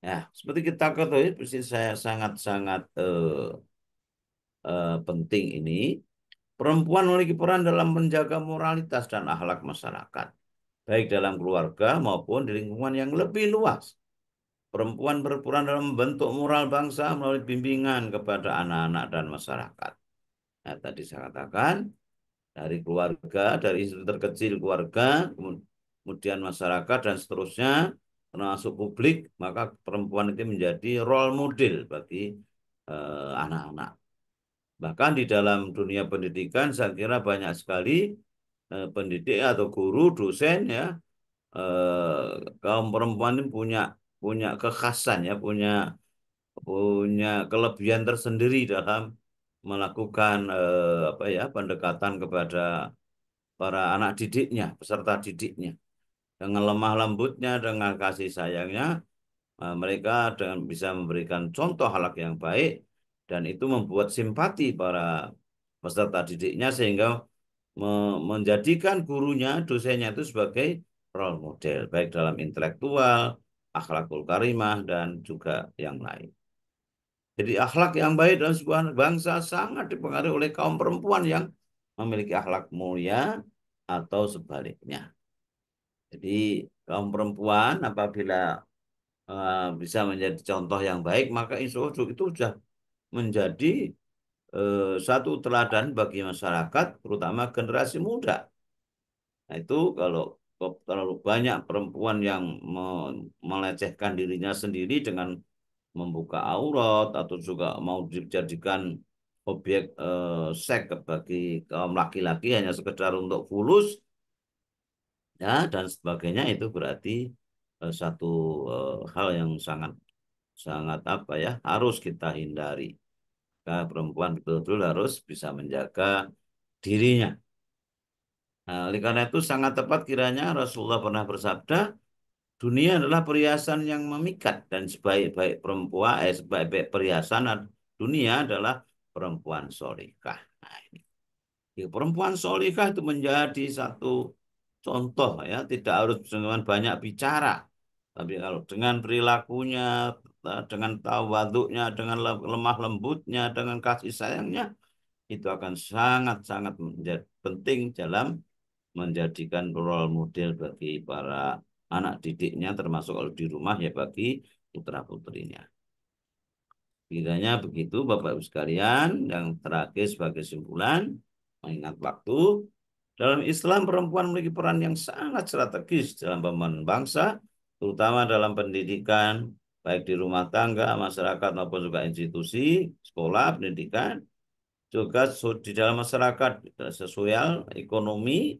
Ya, seperti kita ketahui, saya sangat-sangat penting ini. Perempuan memiliki peran dalam menjaga moralitas dan akhlak masyarakat, baik dalam keluarga maupun di lingkungan yang lebih luas. Perempuan berperan dalam membentuk moral bangsa melalui bimbingan kepada anak-anak dan masyarakat. Nah, tadi saya katakan, dari keluarga, dari istri terkecil keluarga, kemudian masyarakat dan seterusnya, termasuk publik, maka perempuan itu menjadi role model bagi anak-anak. Bahkan di dalam dunia pendidikan, saya kira banyak sekali pendidik atau guru, dosen, ya, kaum perempuan ini punya kekhasan, ya, punya kelebihan tersendiri dalam melakukan apa, ya, pendekatan kepada para anak didiknya, peserta didiknya. Dengan lemah lembutnya, dengan kasih sayangnya, mereka dengan bisa memberikan contoh akhlak yang baik, dan itu membuat simpati para peserta didiknya sehingga menjadikan gurunya, dosennya itu sebagai role model, baik dalam intelektual, akhlakul karimah, dan juga yang lain. Jadi akhlak yang baik dalam sebuah bangsa sangat dipengaruhi oleh kaum perempuan yang memiliki akhlak mulia atau sebaliknya. Jadi kaum perempuan apabila bisa menjadi contoh yang baik, maka insya Allah itu sudah menjadi satu teladan bagi masyarakat, terutama generasi muda. Nah itu kalau terlalu banyak perempuan yang melecehkan dirinya sendiri dengan membuka aurat atau juga mau dijadikan objek seks bagi kaum laki-laki hanya sekedar untuk fulus, ya, dan sebagainya, itu berarti satu hal yang sangat sangat apa, ya, harus kita hindari. Karena perempuan betul-betul harus bisa menjaga dirinya. Nah, oleh karena itu sangat tepat kiranya Rasulullah pernah bersabda, dunia adalah perhiasan yang memikat dan sebaik-baik perempuan, sebaik-baik perhiasan dunia adalah perempuan solihah. Nah, ini. Ya, perempuan solihah itu menjadi satu contoh, ya, tidak harus dengan banyak bicara, tapi kalau dengan perilakunya, dengan tawaduknya, dengan lemah lembutnya, dengan kasih sayangnya, itu akan sangat-sangat menjadi penting dalam menjadikan role model bagi para anak didiknya, termasuk kalau di rumah, ya, bagi putra-putrinya. Kiranya begitu Bapak Ibu sekalian. Yang terakhir sebagai kesimpulan, mengingat waktu, dalam Islam perempuan memiliki peran yang sangat strategis dalam pembangunan bangsa, terutama dalam pendidikan, baik di rumah tangga, masyarakat maupun juga institusi, sekolah, pendidikan, juga di dalam masyarakat, sosial, ekonomi,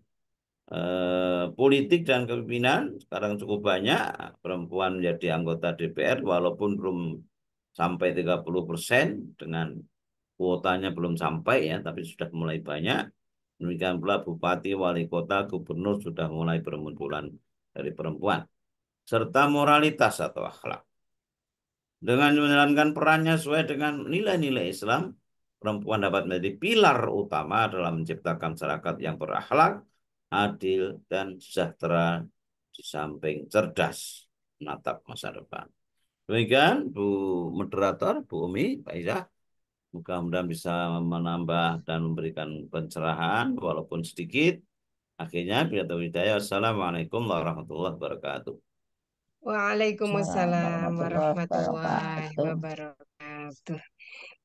politik dan kepemimpinan. Sekarang cukup banyak perempuan menjadi anggota DPR walaupun belum sampai 30%, dengan kuotanya belum sampai ya, tapi sudah mulai banyak. Demikian pula bupati, wali kota, gubernur sudah mulai bermunculan dari perempuan. Serta moralitas atau akhlak. Dengan menjalankan perannya sesuai dengan nilai-nilai Islam, perempuan dapat menjadi pilar utama dalam menciptakan masyarakat yang berakhlak, adil, dan sejahtera di samping cerdas menatap masa depan. Demikian Bu Moderator, Bu Umi, Pak Iza. Mudah-mudahan bisa menambah dan memberikan pencerahan walaupun sedikit. Akhirnya, billahi Assalamualaikum warahmatullahi wabarakatuh. Waalaikumsalam Warahmatullahi warahmatullahi wabarakatuh. wabarakatuh.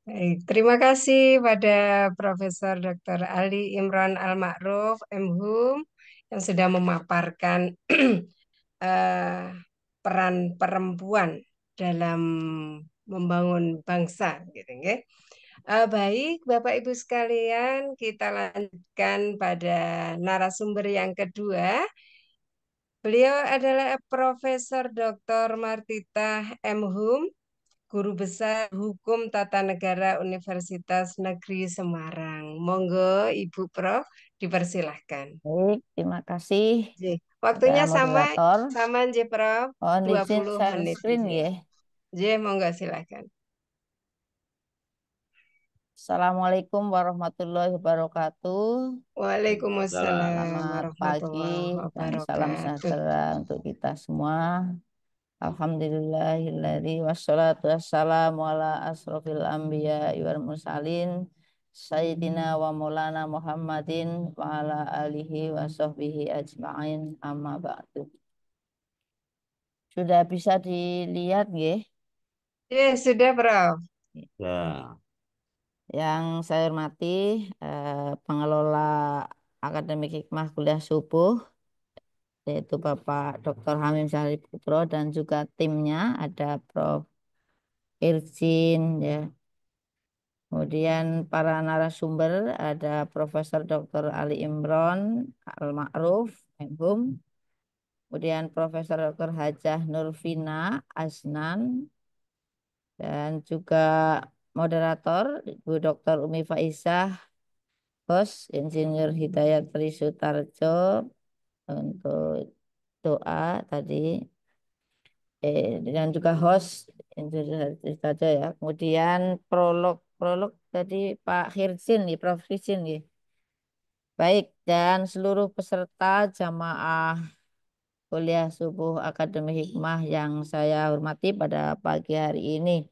Baik, terima kasih pada Profesor Dr. Ali Imran Al-Ma'ruf, MHum, yang sudah memaparkan peran perempuan dalam membangun bangsa, gitu, nggih. Baik, Bapak Ibu sekalian, kita lanjutkan pada narasumber yang kedua. Beliau adalah Profesor Dr. Martita MHum, Guru Besar Hukum Tata Negara Universitas Negeri Semarang. Monggo Ibu Prof, dipersilahkan. Baik, terima kasih Nggih. pada Waktunya sama moderator. sama nggih Prof, Mohon izin 20 share menit. screen nggih. ya. Nggih, monggo silakan. Assalamualaikum warahmatullahi wabarakatuh. Waalaikumsalam Selamat pagi warahmatullahi dan salam wabarakatuh. sejahtera untuk kita semua. Alhamdulillahilladzi wassalatu wassalamu ala asrofil anbiya wal mursalin Sayyidina wa maulana Muhammadin wa ala alihi wa sahbihi ajma'in amma ba'du. Sudah bisa dilihat nggih? Sudah Prof. Ya. Yang saya hormati pengelola Akademik Hikmah Kuliah Subuh, yaitu Bapak Dr. Hamim Syarif Putro dan juga timnya, ada Prof. Irjin ya. Kemudian para narasumber ada Profesor Dr. Ali Imron Al-Ma'ruf, MHum. Kemudian Profesor Dr. Hajah Nurvina Asnan, dan juga moderator Ibu Dr. Umi Faizah, host Insinyur Hidayat Trisutarjo untuk doa tadi, dan juga host Insinyur Trisutarjo ya. Kemudian prolog tadi Pak Hirsin nih, Prof. Hirsin nih. Baik, dan seluruh peserta jamaah kuliah subuh Akademi Hikmah yang saya hormati pada pagi hari ini.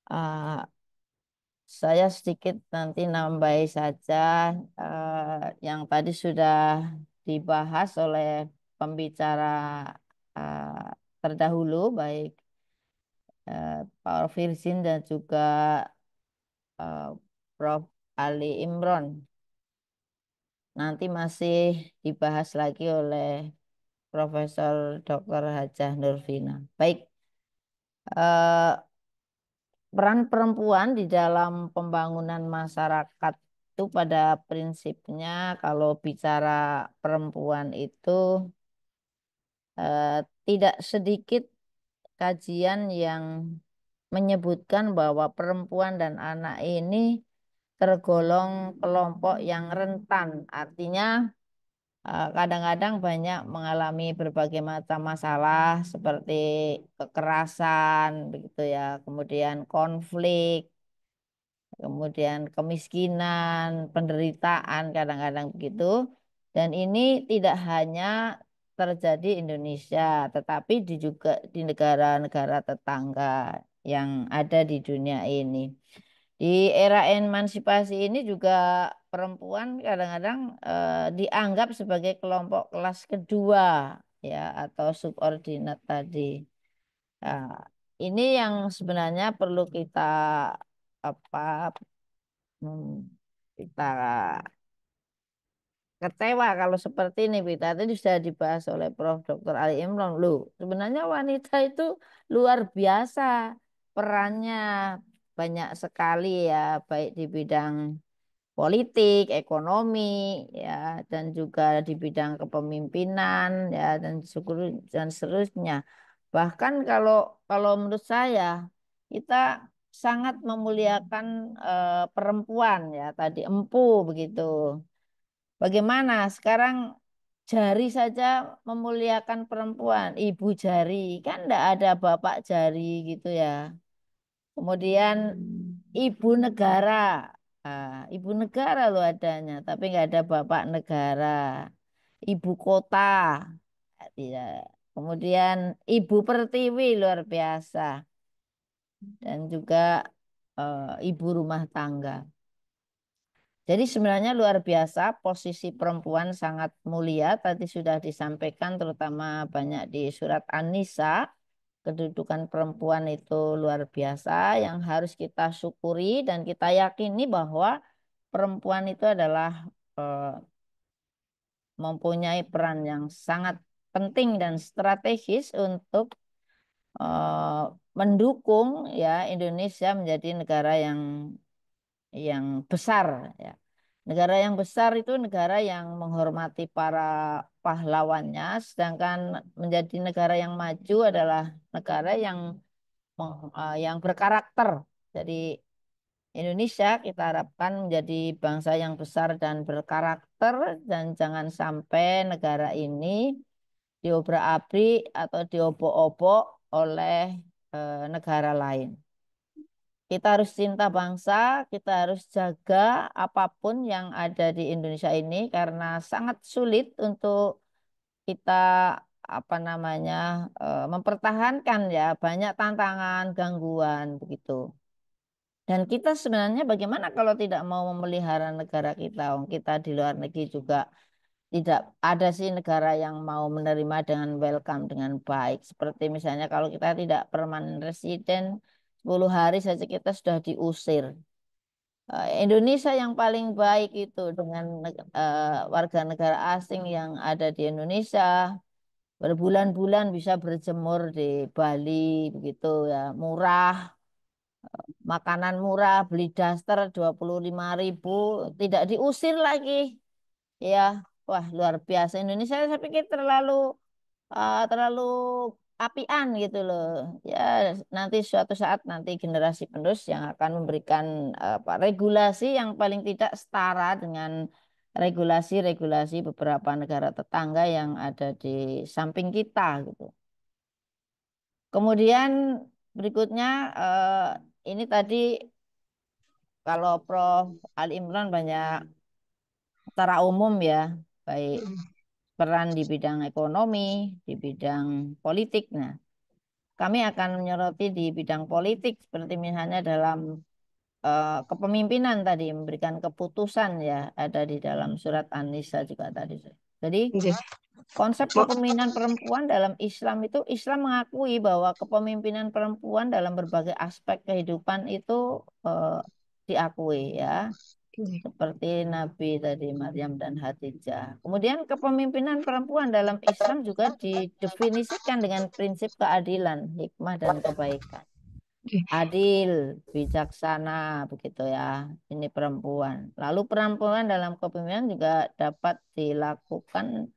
Ah, saya sedikit nanti nambahi saja yang tadi sudah dibahas oleh pembicara terdahulu, baik Pak Firsin dan juga eh, Prof. Ali Imron. Nanti masih dibahas lagi oleh Profesor Dr. Hajah Nurvina. Baik, eh, peran perempuan di dalam pembangunan masyarakat itu pada prinsipnya kalau bicara perempuan itu tidak sedikit kajian yang menyebutkan bahwa perempuan dan anak ini tergolong kelompok yang rentan. Artinya kadang-kadang banyak mengalami berbagai macam masalah seperti kekerasan begitu ya, kemudian konflik, kemudian kemiskinan, penderitaan kadang-kadang begitu. Dan ini tidak hanya terjadi Indonesia, tetapi juga di negara-negara tetangga yang ada di dunia ini. Di era emansipasi ini juga perempuan kadang-kadang dianggap sebagai kelompok kelas kedua ya atau subordinat tadi. Nah, ini yang sebenarnya perlu kita apa kita kecewa kalau seperti ini, Bita. Tadi sudah dibahas oleh Prof. Dr. Ali Imron. Loh, sebenarnya wanita itu luar biasa perannya, banyak sekali ya, baik di bidang politik, ekonomi, ya, dan juga di bidang kepemimpinan, ya, dan seterusnya. Bahkan kalau kalau menurut saya kita sangat memuliakan perempuan, ya, tadi empu begitu. Bagaimana sekarang jari saja memuliakan perempuan, ibu jari, kan enggak ada bapak jari gitu ya. Kemudian ibu negara. Ibu negara loh adanya, tapi nggak ada bapak negara. Ibu kota, tidak. Kemudian ibu pertiwi luar biasa, dan juga ibu rumah tangga. Jadi sebenarnya luar biasa posisi perempuan sangat mulia. Tadi sudah disampaikan terutama banyak di surat An-Nisa. Kedudukan perempuan itu luar biasa yang harus kita syukuri dan kita yakini bahwa perempuan itu adalah eh, mempunyai peran yang sangat penting dan strategis untuk eh, mendukung ya Indonesia menjadi negara yang besar ya. Negara yang besar itu negara yang menghormati para pahlawannya, sedangkan menjadi negara yang maju adalah negara yang berkarakter. Jadi Indonesia kita harapkan menjadi bangsa yang besar dan berkarakter, dan jangan sampai negara ini diobrak-abrik atau diobok-obok oleh negara lain. Kita harus cinta bangsa, kita harus jaga apapun yang ada di Indonesia ini karena sangat sulit untuk kita apa namanya mempertahankan ya, banyak tantangan, gangguan begitu. Dan kita sebenarnya bagaimana kalau tidak mau memelihara negara kita? Wong kita di luar negeri juga tidak ada sih negara yang mau menerima dengan welcome dengan baik. Seperti misalnya kalau kita tidak permanen resident, 10 hari saja kita sudah diusir. Indonesia yang paling baik itu dengan warga negara asing yang ada di Indonesia berbulan-bulan bisa berjemur di Bali begitu ya, murah, makanan murah, beli daster 25.000, tidak diusir lagi. Ya, wah luar biasa Indonesia. Saya pikir terlalu apian gitu loh. Ya, nanti suatu saat nanti generasi penerus yang akan memberikan regulasi yang paling tidak setara dengan regulasi-regulasi beberapa negara tetangga yang ada di samping kita gitu. Kemudian berikutnya ini tadi kalau Prof. Ali Imran banyak secara umum ya, baik peran di bidang ekonomi, di bidang politik. Nah, kami akan menyoroti di bidang politik seperti misalnya dalam kepemimpinan tadi, memberikan keputusan ya, ada di dalam surat An-Nisa juga tadi. Jadi Nggih. konsep kepemimpinan perempuan dalam Islam itu, Islam mengakui bahwa kepemimpinan perempuan dalam berbagai aspek kehidupan itu diakui ya, Nggih. seperti Nabi tadi, Maryam dan Khadijah. Kemudian kepemimpinan perempuan dalam Islam juga didefinisikan dengan prinsip keadilan, hikmah dan kebaikan. Nggih. Adil, bijaksana, begitu ya. Ini perempuan. Lalu perempuan dalam kepemimpinan juga dapat dilakukan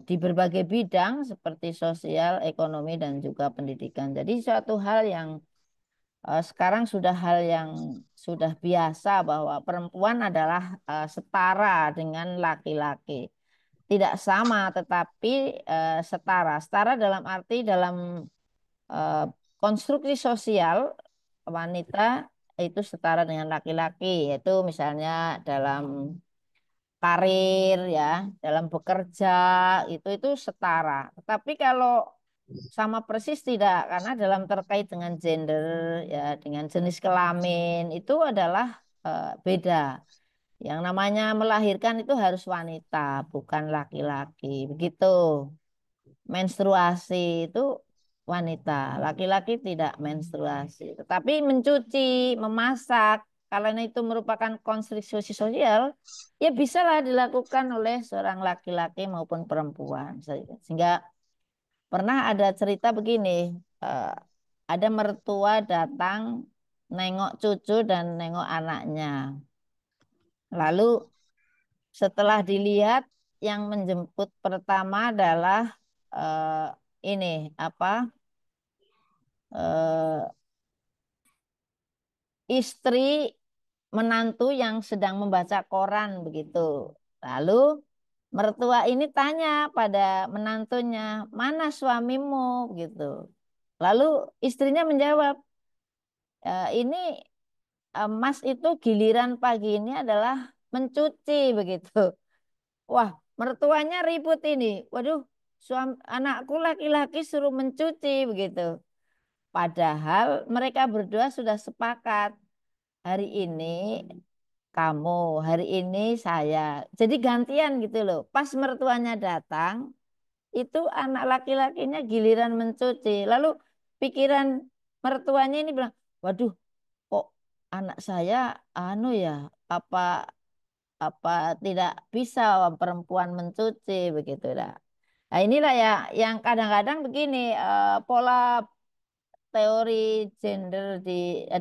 di berbagai bidang seperti sosial, ekonomi, dan juga pendidikan. Jadi suatu hal yang sekarang sudah hal yang sudah biasa bahwa perempuan adalah setara dengan laki-laki. Tidak sama, tetapi setara. Setara dalam arti dalam eh, konstruksi sosial wanita itu setara dengan laki-laki, yaitu misalnya dalam karir ya, dalam bekerja itu setara. Tetapi kalau sama persis tidak, karena dalam terkait dengan gender ya, dengan jenis kelamin itu adalah beda. Yang namanya melahirkan itu harus wanita, bukan laki-laki. Begitu. Menstruasi itu wanita. Laki-laki tidak menstruasi, tetapi mencuci, memasak, karena itu merupakan konstruksi sosial, ya bisalah dilakukan oleh seorang laki-laki maupun perempuan. Sehingga pernah ada cerita begini, ada mertua datang nengok cucu dan nengok anaknya. Lalu setelah dilihat, yang menjemput pertama adalah ini apa? eh, Istri menantu yang sedang membaca koran begitu. Lalu mertua ini tanya pada menantunya, "Mana suamimu?" gitu. Lalu istrinya menjawab, Ini Mas itu giliran pagi ini adalah mencuci begitu." Wah, mertuanya ribut ini. Waduh, anakku laki-laki suruh mencuci begitu. Padahal mereka berdua sudah sepakat. Hari ini kamu, hari ini saya. Jadi gantian gitu loh. Pas mertuanya datang, itu anak laki-lakinya giliran mencuci. Lalu pikiran mertuanya ini bilang, waduh, kok anak saya anu ya, apa apa tidak bisa perempuan mencuci begitu lah. Nah, inilah ya yang kadang-kadang begini, pola teori gender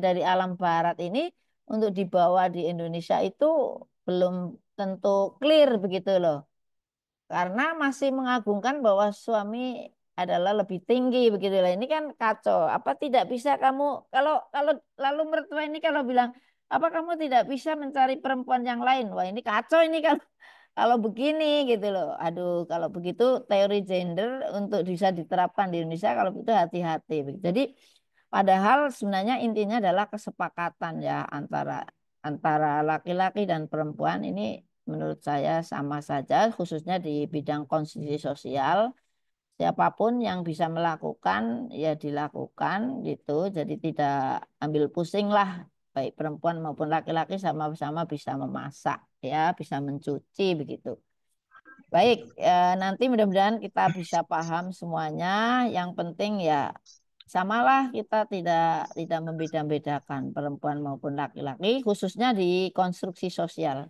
dari alam barat ini untuk dibawa di Indonesia itu belum tentu clear begitu loh. Karena masih mengagungkan bahwa suami adalah lebih tinggi begitu lah. Ini kan kacau. Apa tidak bisa kamu, kalau kalau lalu mertua ini kalau bilang, apa kamu tidak bisa mencari perempuan yang lain? Wah, ini kacau ini kalau begini gitu loh. Aduh, kalau begitu teori gender untuk bisa diterapkan di Indonesia kalau begitu hati-hati. Jadi padahal sebenarnya intinya adalah kesepakatan ya antara antara laki-laki dan perempuan ini menurut saya sama saja khususnya di bidang konstitusi sosial. Siapapun yang bisa melakukan ya dilakukan gitu. Jadi tidak ambil pusing lah, baik perempuan maupun laki-laki sama-sama bisa memasak ya, bisa mencuci begitu. Baik, nanti mudah-mudahan kita bisa paham semuanya. Yang penting ya samalah, kita tidak tidak membeda-bedakan perempuan maupun laki-laki, khususnya di konstruksi sosial.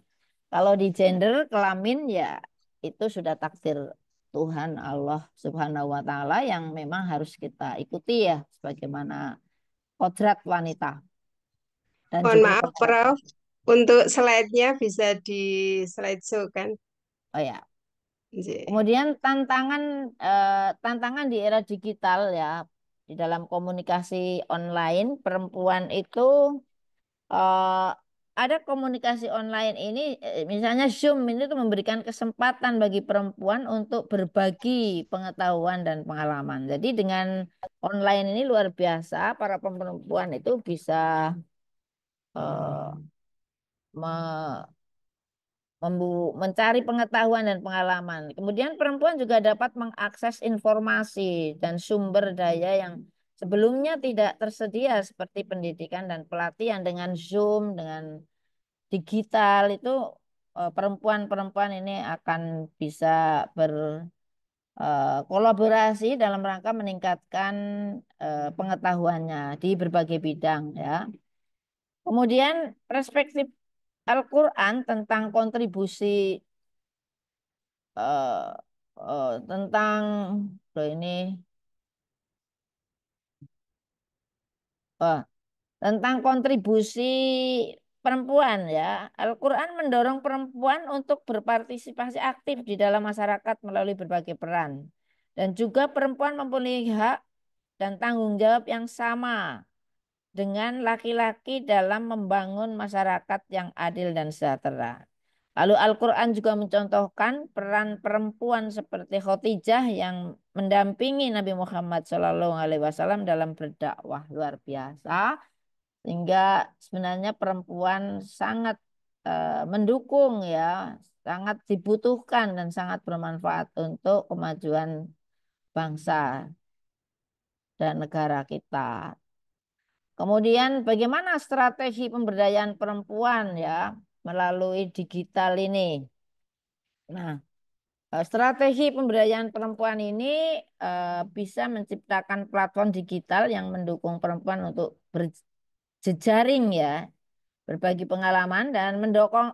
Kalau di gender kelamin ya itu sudah takdir Tuhan Allah Subhanahu wa taala yang memang harus kita ikuti ya sebagaimana kodrat wanita dan Mohon juga maaf, Prof. Untuk slide-nya bisa di slideshow kan? oh ya. Nggih. Kemudian tantangan di era digital ya di dalam komunikasi online perempuan itu eh, ada komunikasi online ini misalnya Zoom ini tuh memberikan kesempatan bagi perempuan untuk berbagi pengetahuan dan pengalaman. Jadi dengan online ini luar biasa para perempuan itu bisa eh, me- mencari pengetahuan dan pengalaman. Kemudian perempuan juga dapat mengakses informasi dan sumber daya yang sebelumnya tidak tersedia seperti pendidikan dan pelatihan dengan Zoom, dengan digital itu perempuan-perempuan ini akan bisa berkolaborasi dalam rangka meningkatkan pengetahuannya di berbagai bidang ya. Kemudian perspektif Al-Quran tentang kontribusi eh, tentang loh ini eh, tentang kontribusi perempuan ya. Al-Quran mendorong perempuan untuk berpartisipasi aktif di dalam masyarakat melalui berbagai peran. Dan juga perempuan mempunyai hak dan tanggung jawab yang sama dengan laki-laki dalam membangun masyarakat yang adil dan sejahtera. Lalu Al-Quran juga mencontohkan peran perempuan seperti Khadijah yang mendampingi Nabi Muhammad SAW dalam berdakwah luar biasa. Sehingga sebenarnya perempuan sangat mendukung ya, sangat dibutuhkan dan sangat bermanfaat untuk kemajuan bangsa dan negara kita. Kemudian bagaimana strategi pemberdayaan perempuan ya melalui digital ini? Nah, Strategi pemberdayaan perempuan ini bisa menciptakan platform digital yang mendukung perempuan untuk berjejaring ya, berbagi pengalaman dan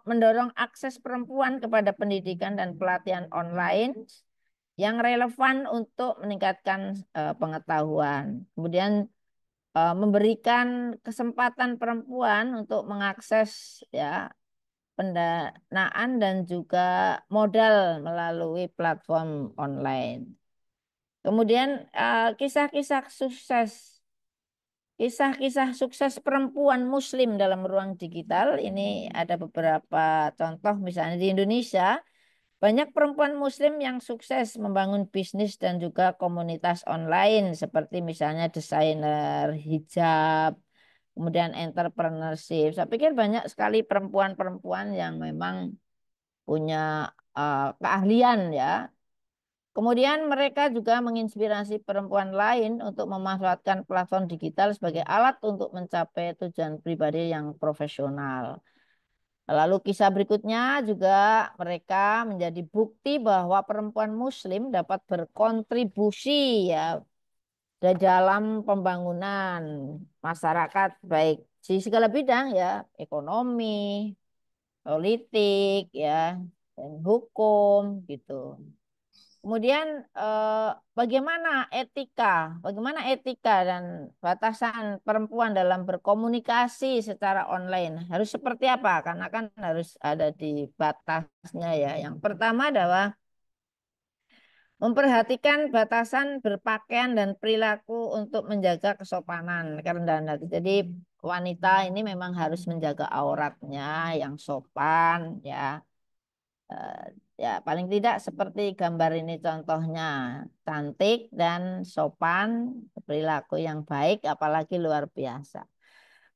mendorong akses perempuan kepada pendidikan dan pelatihan online yang relevan untuk meningkatkan pengetahuan. Kemudian memberikan kesempatan perempuan untuk mengakses ya pendanaan dan juga modal melalui platform online. Kemudian kisah-kisah sukses, kisah-kisah sukses perempuan Muslim dalam ruang digital ini ada beberapa contoh, misalnya di Indonesia banyak perempuan Muslim yang sukses membangun bisnis dan juga komunitas online seperti misalnya desainer hijab, kemudian entrepreneurship. Saya pikir banyak sekali perempuan-perempuan yang memang punya keahlian ya. Kemudian mereka juga menginspirasi perempuan lain untuk memanfaatkan platform digital sebagai alat untuk mencapai tujuan pribadi yang profesional. Lalu kisah berikutnya juga mereka menjadi bukti bahwa perempuan Muslim dapat berkontribusi ya dalam pembangunan masyarakat baik di segala bidang ya, ekonomi, politik ya, dan hukum gitu. Kemudian eh, bagaimana etika dan batasan perempuan dalam berkomunikasi secara online harus seperti apa? Karena kan harus ada di batasnya ya. Yang pertama adalah memperhatikan batasan berpakaian dan perilaku untuk menjaga kesopanan, kerendahan hati. Jadi wanita ini memang harus menjaga auratnya yang sopan ya. Eh, Ya, paling tidak seperti gambar ini contohnya, cantik dan sopan, perilaku yang baik, apalagi luar biasa.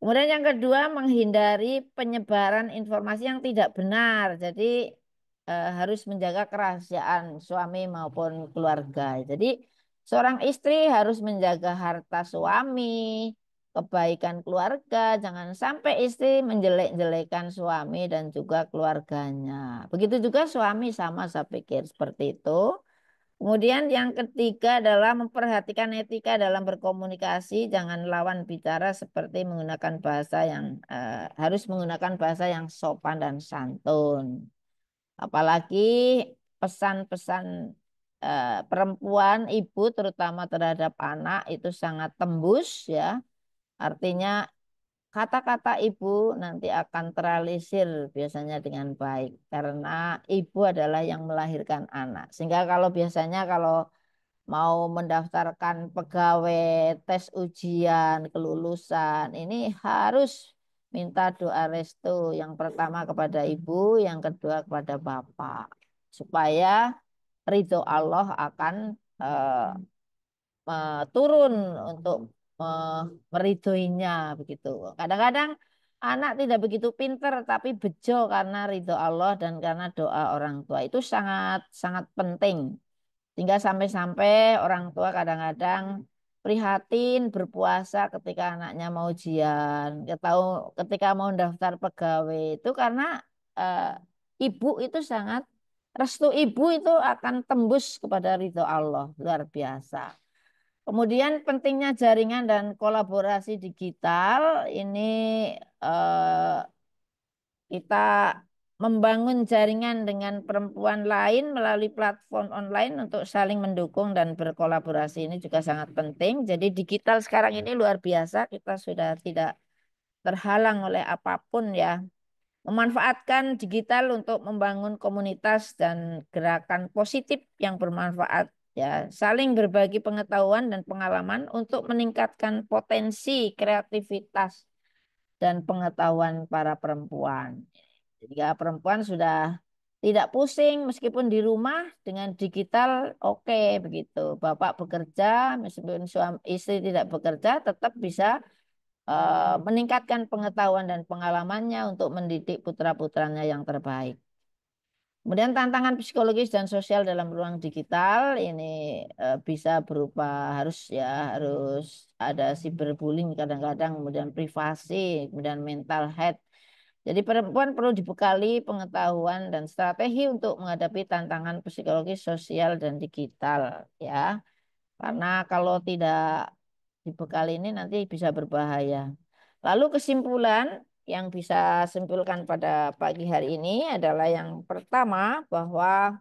Kemudian yang kedua, menghindari penyebaran informasi yang tidak benar. Jadi harus menjaga kerahasiaan suami maupun keluarga. Jadi seorang istri harus menjaga harta suami, kebaikan keluarga, jangan sampai istri menjelek-jelekan suami dan juga keluarganya. Begitu juga suami sama, saya pikir seperti itu. Kemudian yang ketiga adalah memperhatikan etika dalam berkomunikasi, jangan lawan bicara seperti menggunakan bahasa yang harus menggunakan bahasa yang sopan dan santun. Apalagi pesan-pesan perempuan, ibu terutama terhadap anak itu sangat tembus ya. Artinya kata-kata ibu nanti akan terrealisir biasanya dengan baik karena ibu adalah yang melahirkan anak. Sehingga kalau biasanya kalau mau mendaftarkan pegawai tes ujian kelulusan ini harus minta doa restu yang pertama kepada ibu, yang kedua kepada bapak supaya ridho Allah akan eh, turun untuk meridhoinya begitu. Kadang-kadang anak tidak begitu pinter tapi bejo karena ridho Allah dan karena doa orang tua itu sangat sangat penting. Sehingga sampai-sampai orang tua kadang-kadang prihatin berpuasa ketika anaknya mau ujian, ketika mau daftar pegawai itu karena eh, ibu itu sangat restu ibu itu akan tembus kepada ridho Allah luar biasa. Kemudian pentingnya jaringan dan kolaborasi digital ini eh, kita membangun jaringan dengan perempuan lain melalui platform online untuk saling mendukung dan berkolaborasi ini juga sangat penting. Jadi digital sekarang ini luar biasa, kita sudah tidak terhalang oleh apapun ya. Memanfaatkan digital untuk membangun komunitas dan gerakan positif yang bermanfaat ya, saling berbagi pengetahuan dan pengalaman untuk meningkatkan potensi kreativitas dan pengetahuan para perempuan. Jika perempuan sudah tidak pusing meskipun di rumah dengan digital, oke begitu. Bapak bekerja, meskipun suami istri tidak bekerja, tetap bisa meningkatkan pengetahuan dan pengalamannya untuk mendidik putra-putranya yang terbaik. Kemudian tantangan psikologis dan sosial dalam ruang digital ini bisa berupa harus ada cyberbullying kadang-kadang, kemudian privasi, kemudian mental health Jadi perempuan perlu dibekali pengetahuan dan strategi untuk menghadapi tantangan psikologi, sosial, dan digital, ya. Karena kalau tidak dibekali ini nanti bisa berbahaya. Lalu kesimpulan yang bisa simpulkan pada pagi hari ini adalah yang pertama bahwa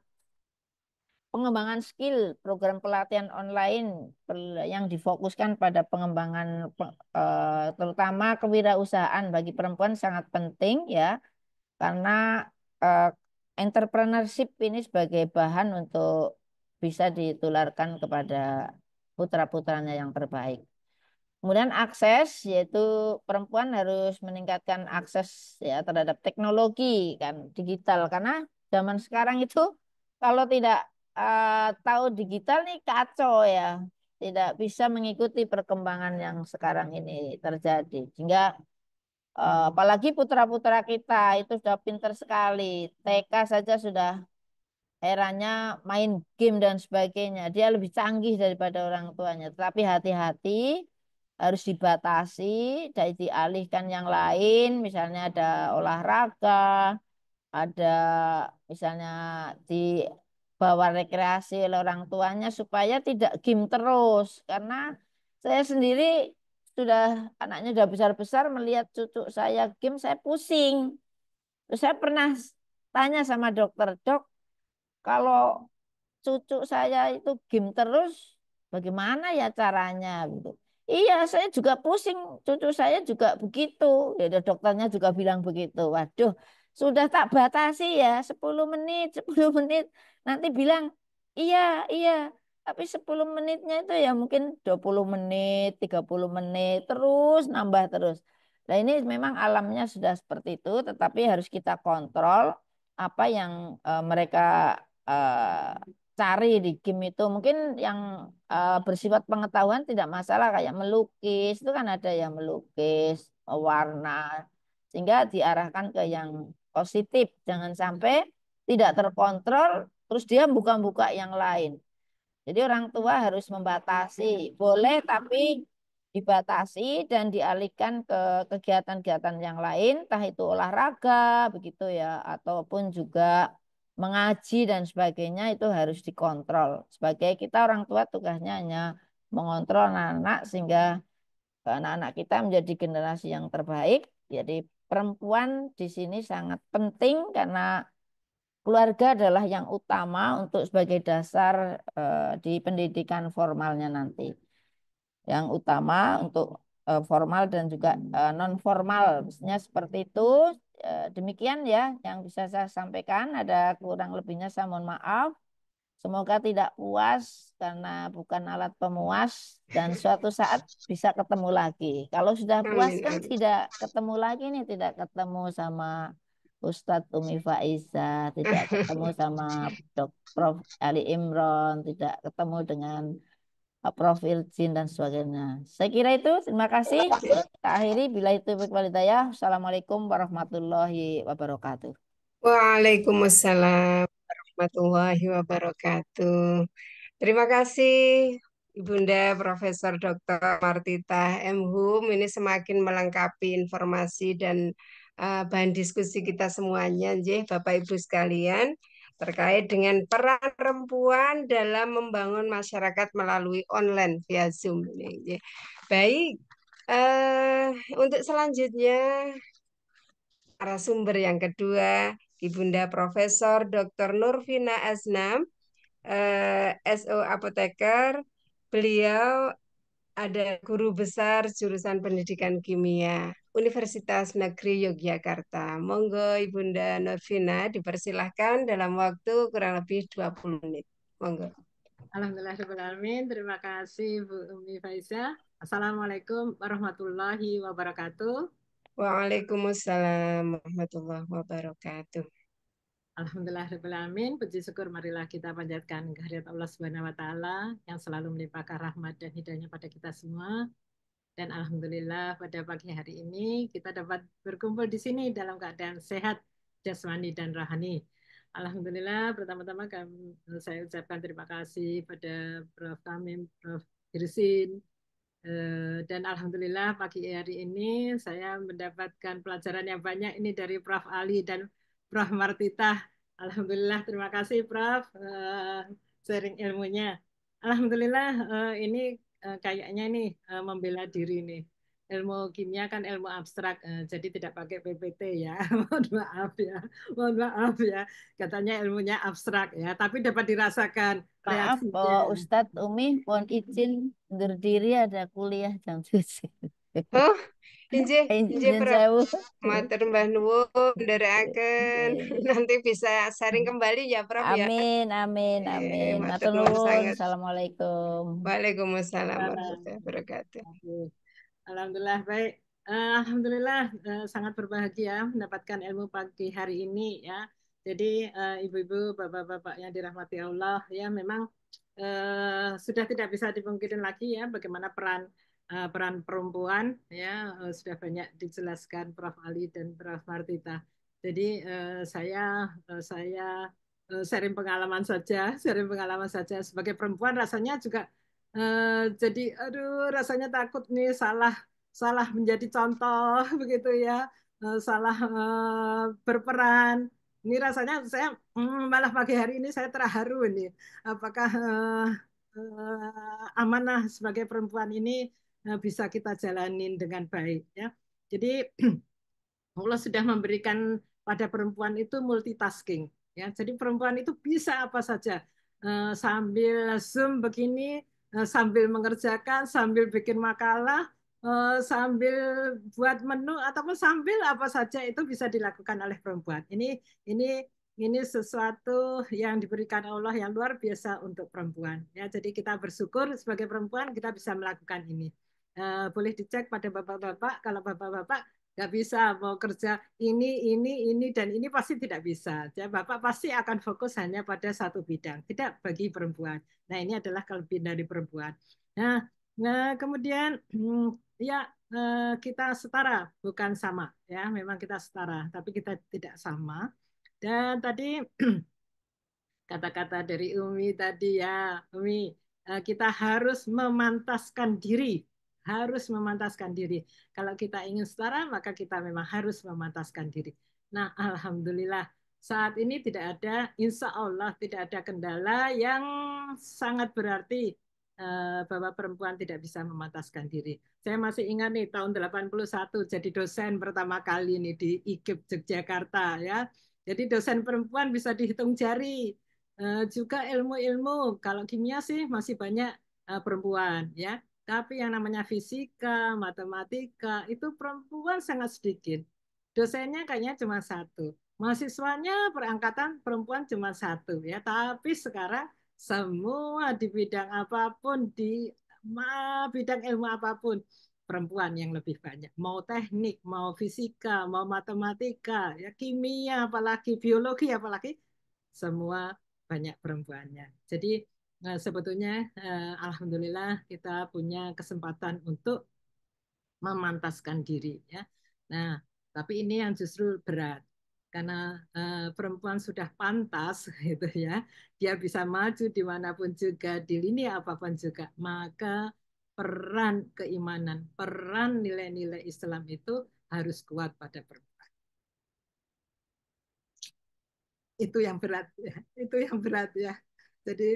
pengembangan skill program pelatihan online yang difokuskan pada pengembangan terutama kewirausahaan bagi perempuan sangat penting ya karena eh, entrepreneurship ini sebagai bahan untuk bisa ditularkan kepada putra-putranya yang terbaik. Kemudian akses, yaitu perempuan harus meningkatkan akses ya terhadap teknologi kan digital karena zaman sekarang itu kalau tidak tahu digital nih kacau ya, tidak bisa mengikuti perkembangan yang sekarang ini terjadi. Sehingga apalagi putra-putra kita itu sudah pinter sekali, TK saja sudah eranya main game dan sebagainya. Dia lebih canggih daripada orang tuanya. Tetapi hati-hati harus dibatasi dan dialihkan yang lain. Misalnya ada olahraga, ada misalnya dibawa rekreasi oleh orang tuanya supaya tidak game terus. Karena saya sendiri sudah anaknya sudah besar-besar melihat cucu saya game, saya pusing. Terus saya pernah tanya sama dokter, dok, kalau cucu saya itu game terus, bagaimana ya caranya gitu. Iya, saya juga pusing, cucu saya juga begitu. Ya, dokternya juga bilang begitu. Waduh, sudah tak batasi ya, 10 menit, 10 menit. Nanti bilang, iya, iya. Tapi 10 menitnya itu ya mungkin 20 menit, 30 menit, terus nambah terus. Nah ini memang alamnya sudah seperti itu, tetapi harus kita kontrol apa yang mereka eh, cari di game itu mungkin yang bersifat pengetahuan tidak masalah kayak melukis itu kan ada yang melukis warna sehingga diarahkan ke yang positif jangan sampai tidak terkontrol terus dia buka-buka yang lain jadi orang tua harus membatasi boleh tapi dibatasi dan dialihkan ke kegiatan-kegiatan yang lain entah itu olahraga begitu ya ataupun juga mengaji dan sebagainya itu harus dikontrol. Sebagai kita orang tua tugasnya hanya mengontrol anak-anak sehingga anak-anak kita menjadi generasi yang terbaik. Jadi perempuan di sini sangat penting karena keluarga adalah yang utama untuk sebagai dasar di pendidikan formalnya nanti. Yang utama untuk formal dan juga non formal, misalnya seperti itu. Demikian ya yang bisa saya sampaikan. Ada kurang lebihnya saya mohon maaf. Semoga tidak puas karena bukan alat pemuas dan suatu saat bisa ketemu lagi. Kalau sudah puas Amin, kan amin. tidak ketemu lagi nih, tidak ketemu sama Ustadz Umi Faiza, tidak ketemu sama Prof. Ali Imron, tidak ketemu dengan profil jin dan sebagainya. Saya kira itu. Terima kasih. Kita akhiri. Bila itu walhidayah. Assalamualaikum warahmatullahi wabarakatuh. Waalaikumsalam warahmatullahi wabarakatuh. Terima kasih Ibunda Profesor Dr. Martita M. Hum. Ini semakin melengkapi informasi dan bahan diskusi kita semuanya, Bapak Ibu sekalian, terkait dengan peran perempuan dalam membangun masyarakat melalui online via Zoom ini. Baik, untuk selanjutnya narasumber yang kedua, Ibunda Profesor Dr. Nurvina Asnam, SO Apoteker. Beliau ada guru besar jurusan pendidikan kimia Universitas Negeri Yogyakarta. Monggo Ibunda Nurvina dipersilahkan dalam waktu kurang lebih 20 menit. Monggo. Alhamdulillahirrahmanirrahim. Terima kasih Bu Umi Faiza. Assalamualaikum warahmatullahi wabarakatuh. Waalaikumsalam warahmatullahi wabarakatuh. Alhamdulillahirrahmanirrahim. Puji syukur marilah kita panjatkan kehadirat Allah Subhanahu wa taala yang selalu melimpahkan rahmat dan hidayahnya pada kita semua. Dan alhamdulillah pada pagi hari ini kita dapat berkumpul di sini dalam keadaan sehat jasmani dan rohani. Alhamdulillah pertama-tama saya ucapkan terima kasih pada Prof. Tamim, Prof. Hirsin, Dan alhamdulillah pagi hari ini saya mendapatkan pelajaran yang banyak ini dari Prof. Ali dan Prof. Martita. Alhamdulillah, terima kasih Prof. Sharing ilmunya. Alhamdulillah ini kayaknya nih membela diri nih. Ilmu kimia kan ilmu abstrak, jadi tidak pakai PPT ya. Mohon maaf ya, mohon maaf ya. Katanya ilmunya abstrak ya, tapi dapat dirasakan Maaf, reaksinya. Ustadz Umi, mohon izin undur diri ada kuliah jam 7. Oh, injih Izin Prof. sewu. Matur mbah nuwun nderekaken. Nggih. Nanti bisa sharing kembali ya Prof ya. Amin, amin, amin. Matur Matur nuwun nuwun. sangat. Assalamualaikum. Waalaikumsalam warahmatullahi wabarakatuh. Alhamdulillah baik. Alhamdulillah sangat berbahagia mendapatkan ilmu pagi hari ini ya. Jadi ibu-ibu, bapak-bapak yang dirahmati Allah ya, memang sudah tidak bisa dipungkiri lagi ya bagaimana peran perempuan ya, sudah banyak dijelaskan Prof. Ali dan Prof. Martita. Jadi saya sharing pengalaman saja sebagai perempuan rasanya juga jadi aduh rasanya takut nih salah menjadi contoh begitu ya, salah berperan. Ini rasanya saya malah pagi hari ini saya terharu ini. Apakah amanah sebagai perempuan ini bisa kita jalanin dengan baik ya. Jadi Allah sudah memberikan pada perempuan itu multitasking ya. Jadi perempuan itu bisa apa saja. Sambil Zoom begini, sambil mengerjakan, sambil bikin makalah, sambil buat menu ataupun sambil apa saja itu bisa dilakukan oleh perempuan. Ini sesuatu yang diberikan Allah yang luar biasa untuk perempuan ya. Jadi kita bersyukur sebagai perempuan kita bisa melakukan ini. Boleh dicek pada bapak-bapak, kalau bapak-bapak nggak bisa mau kerja ini dan ini pasti tidak bisa. Jadi Bapak pasti akan fokus hanya pada satu bidang, tidak bagi perempuan. Nah ini adalah kelebihan dari perempuan. Nah kemudian ya kita setara, bukan sama ya. Memang kita setara, tapi kita tidak sama. Dan tadi kata-kata dari Umi tadi ya, Umi kita harus memantaskan diri. Harus memantaskan diri. Kalau kita ingin setara, maka kita memang harus memantaskan diri. Nah, alhamdulillah saat ini tidak ada, insya Allah tidak ada kendala yang sangat berarti bahwa perempuan tidak bisa memantaskan diri. Saya masih ingat nih tahun 81 jadi dosen pertama kali nih di IGIP Yogyakarta ya. Jadi dosen perempuan bisa dihitung jari. Juga ilmu-ilmu, kalau kimia sih masih banyak perempuan ya. Tapi yang namanya fisika, matematika, itu perempuan sangat sedikit. Dosennya kayaknya cuma satu. Mahasiswanya perangkatan perempuan cuma satu. Ya. Tapi sekarang semua di bidang apapun, di bidang ilmu apapun, perempuan yang lebih banyak. Mau teknik, mau fisika, mau matematika, ya kimia, apalagi biologi, apalagi semua banyak perempuannya. Jadi sebetulnya alhamdulillah kita punya kesempatan untuk memantaskan diri ya. Nah, tapi ini yang justru berat karena perempuan sudah pantas gitu ya. Dia bisa maju dimanapun juga, di lini apapun juga. Maka peran keimanan, peran nilai-nilai Islam itu harus kuat pada perempuan. Itu yang berat ya, itu yang berat ya. Jadi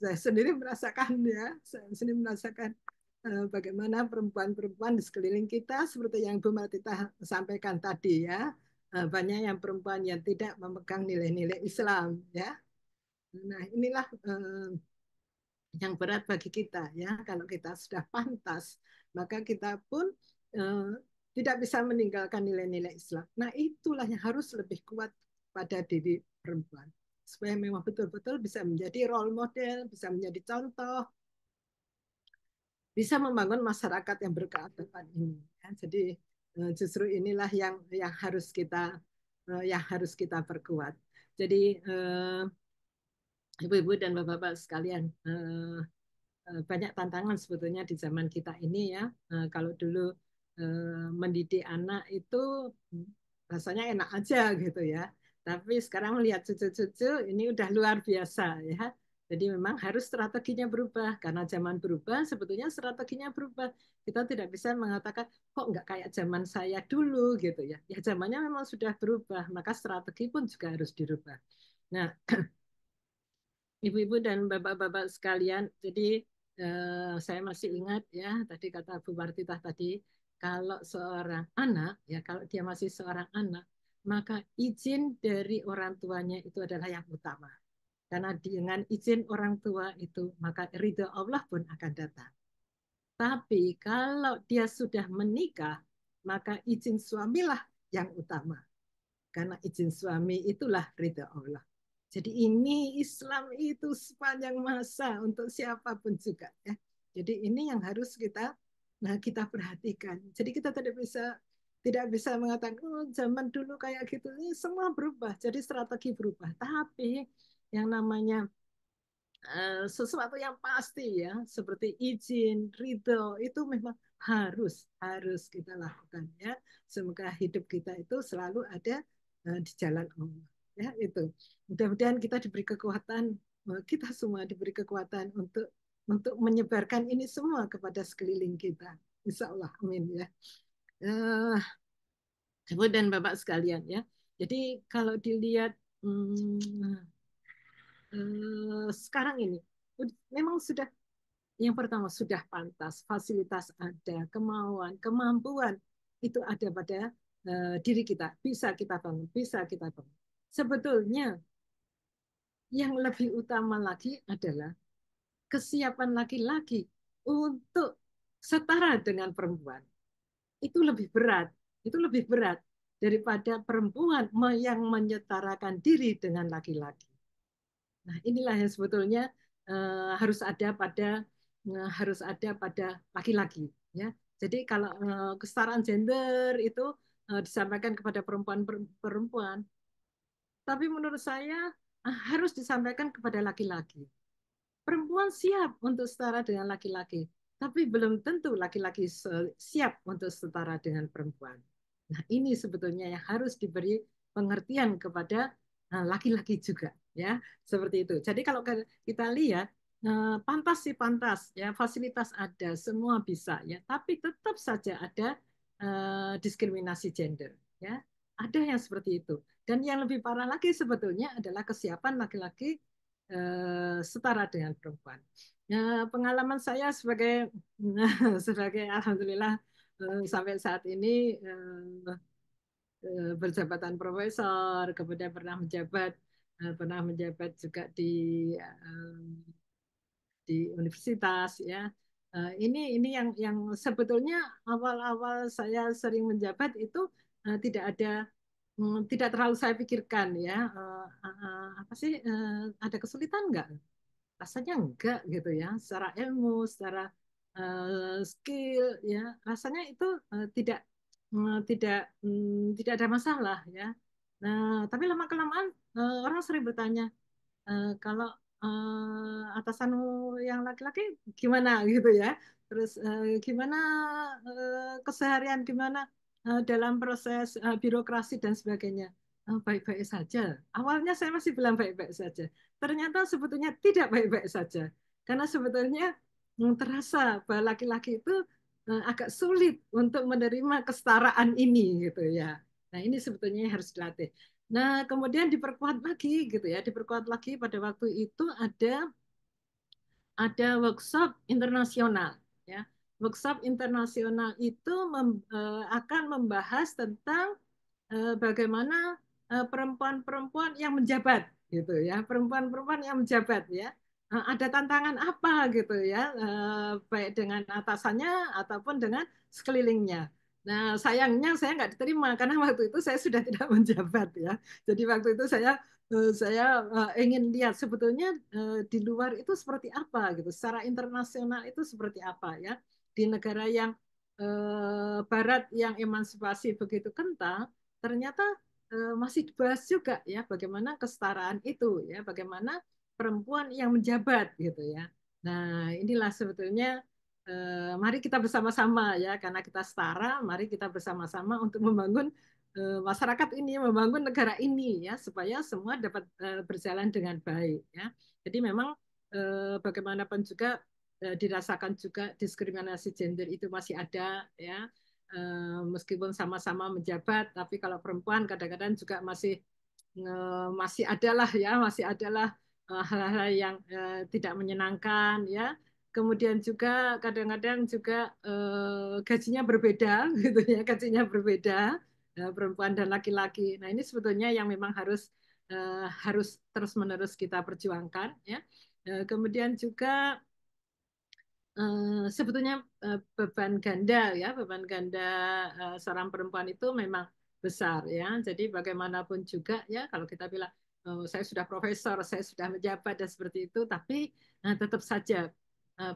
saya sendiri merasakan ya, saya sendiri merasakan bagaimana perempuan-perempuan di sekeliling kita seperti yang Bu Martita sampaikan tadi ya, banyak yang perempuan yang tidak memegang nilai-nilai Islam ya. Nah inilah yang berat bagi kita ya. Kalau kita sudah pantas, maka kita pun tidak bisa meninggalkan nilai-nilai Islam. Nah itulah yang harus lebih kuat pada diri perempuan supaya memang betul-betul bisa menjadi role model, bisa menjadi contoh, bisa membangun masyarakat yang berkeadaban ini. Ya, jadi justru inilah yang harus kita perkuat. Jadi ibu-ibu dan bapak-bapak sekalian, banyak tantangan sebetulnya di zaman kita ini ya. Kalau dulu mendidik anak itu rasanya enak aja gitu ya. Tapi sekarang melihat cucu-cucu ini udah luar biasa ya. Jadi memang harus strateginya berubah karena zaman berubah, sebetulnya strateginya berubah. Kita tidak bisa mengatakan kok nggak kayak zaman saya dulu gitu ya. Ya zamannya memang sudah berubah, maka strategi pun juga harus dirubah. Nah, ibu-ibu dan bapak-bapak sekalian, jadi saya masih ingat ya tadi kata Bu Martitah tadi, kalau seorang anak ya kalau dia masih seorang anak, maka izin dari orang tuanya itu adalah yang utama. Karena dengan izin orang tua itu, maka ridho Allah pun akan datang. Tapi kalau dia sudah menikah, maka izin suamilah yang utama. Karena izin suami itulah ridho Allah. Jadi ini Islam itu sepanjang masa untuk siapapun juga ya. Jadi ini yang harus kita perhatikan. Jadi kita tidak bisa mengatakan oh, zaman dulu kayak gitu. Ini semua berubah. Jadi strategi berubah. Tapi yang namanya sesuatu yang pasti ya, seperti izin, ridho itu memang harus kita lakukan ya. Semoga hidup kita itu selalu ada di jalan Allah ya itu. Mudah-mudahan kita diberi kekuatan, kita semua diberi kekuatan untuk menyebarkan ini semua kepada sekeliling kita. Insya Allah, amin ya. Ibu dan Bapak sekalian ya. Jadi kalau dilihat sekarang ini memang sudah yang pertama sudah pantas, fasilitas ada, kemampuan itu ada pada diri kita, bisa kita bangun. Sebetulnya yang lebih utama lagi adalah kesiapan laki-laki untuk setara dengan perempuan. Itu lebih berat daripada perempuan yang menyetarakan diri dengan laki-laki. Nah, inilah yang sebetulnya harus ada pada laki-laki ya. Jadi kalau kesetaraan gender itu disampaikan kepada perempuan, tapi menurut saya harus disampaikan kepada laki-laki. Perempuan siap untuk setara dengan laki-laki, tapi belum tentu laki-laki siap untuk setara dengan perempuan. Nah, ini sebetulnya yang harus diberi pengertian kepada laki-laki juga ya, seperti itu. Jadi kalau kita lihat pantas ya, fasilitas ada, semua bisa ya, tapi tetap saja ada diskriminasi gender ya. Ada yang seperti itu. Dan yang lebih parah lagi sebetulnya adalah kesiapan laki-laki setara dengan perempuan. Ya, pengalaman saya sebagai alhamdulillah sampai saat ini berjabatan profesor, kemudian pernah menjabat juga di universitas ya. Ini yang sebetulnya awal-awal saya sering menjabat itu tidak terlalu saya pikirkan ya. Apa sih ada kesulitan enggak? Rasanya enggak gitu ya. Secara ilmu, secara skill ya, rasanya itu tidak ada masalah ya. Nah, tapi lama-kelamaan orang sering bertanya, kalau atasanmu yang laki-laki gimana gitu ya. Terus gimana keseharian, gimana dalam proses birokrasi dan sebagainya. Baik-baik saja. Awalnya saya masih bilang baik-baik saja. Ternyata sebetulnya tidak baik-baik saja. Karena sebetulnya terasa bahwa laki-laki itu agak sulit untuk menerima kesetaraan ini gitu ya. Nah, ini sebetulnya harus dilatih. Nah, kemudian diperkuat lagi gitu ya, diperkuat lagi pada waktu itu ada workshop internasional ya. Workshop internasional itu akan membahas tentang bagaimana perempuan-perempuan yang menjabat gitu ya, perempuan-perempuan yang menjabat ya. Ada tantangan apa gitu ya, baik dengan atasannya ataupun dengan sekelilingnya. Nah, sayangnya saya nggak diterima karena waktu itu saya sudah tidak menjabat ya. Jadi waktu itu saya ingin lihat sebetulnya di luar itu seperti apa gitu, secara internasional itu seperti apa ya. Di negara yang Barat yang emansipasi begitu kental, ternyata masih dibahas juga ya bagaimana kesetaraan itu ya, bagaimana perempuan yang menjabat gitu ya. Nah, inilah sebetulnya mari kita bersama-sama ya, karena kita setara, mari kita bersama-sama untuk membangun masyarakat ini, membangun negara ini ya, supaya semua dapat berjalan dengan baik ya. Jadi memang bagaimanapun juga dirasakan juga diskriminasi gender itu masih ada ya. Meskipun sama-sama menjabat, tapi kalau perempuan kadang-kadang juga masih adalah ya, masih adalah hal-hal yang tidak menyenangkan ya. Kemudian juga kadang-kadang juga gajinya berbeda gitu ya, gajinya berbeda perempuan dan laki-laki. Nah, ini sebetulnya yang memang harus terus-menerus kita perjuangkan ya. Kemudian juga sebetulnya beban ganda ya, beban ganda seorang perempuan itu memang besar ya. Jadi bagaimanapun juga ya, kalau kita bilang saya sudah profesor, saya sudah menjabat dan seperti itu, tapi tetap saja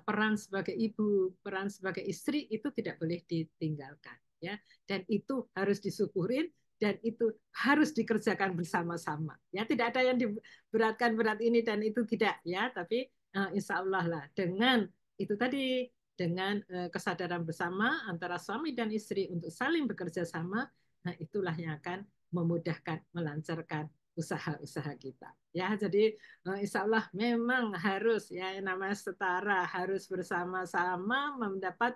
peran sebagai ibu, peran sebagai istri itu tidak boleh ditinggalkan ya. Dan itu harus disyukurin dan itu harus dikerjakan bersama-sama ya. Tidak ada yang diberatkan berat ini dan itu tidak ya, tapi insya Allah lah dengan itu tadi dengan kesadaran bersama antara suami dan istri untuk saling bekerja sama, nah itulah yang akan memudahkan, melancarkan usaha-usaha kita. Ya, jadi insya Allah memang harus ya namanya setara, harus bersama-sama mendapat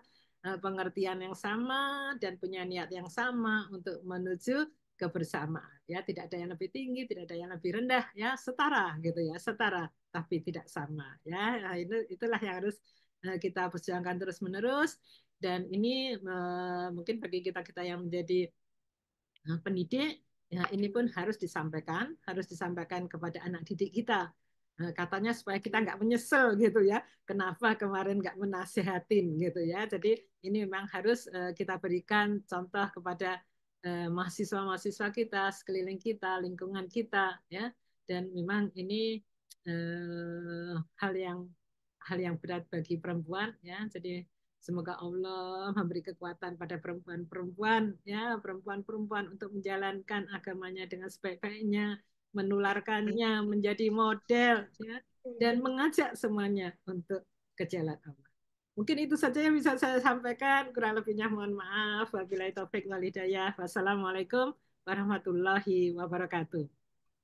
pengertian yang sama dan punya niat yang sama untuk menuju kebersamaan. Ya, tidak ada yang lebih tinggi, tidak ada yang lebih rendah, ya setara gitu ya, setara tapi tidak sama. Ya, nah, itulah yang harus kita perjuangkan terus-menerus dan ini mungkin bagi kita-kita yang menjadi pendidik ya ini pun harus disampaikan kepada anak didik kita. Katanya supaya kita nggak menyesal gitu ya, kenapa kemarin nggak menasehatin gitu ya. Jadi ini memang harus kita berikan contoh kepada mahasiswa-mahasiswa kita, sekeliling kita, lingkungan kita ya. Dan memang ini hal yang berat bagi perempuan ya. Jadi semoga Allah memberi kekuatan pada perempuan-perempuan ya, perempuan-perempuan untuk menjalankan agamanya dengan sebaik-baiknya, menularkannya menjadi model ya dan mengajak semuanya untuk ke jalan Allah. Mungkin itu saja yang bisa saya sampaikan, kurang lebihnya mohon maaf. Wabillahi taufik wal hidayah. Wassalamualaikum warahmatullahi wabarakatuh.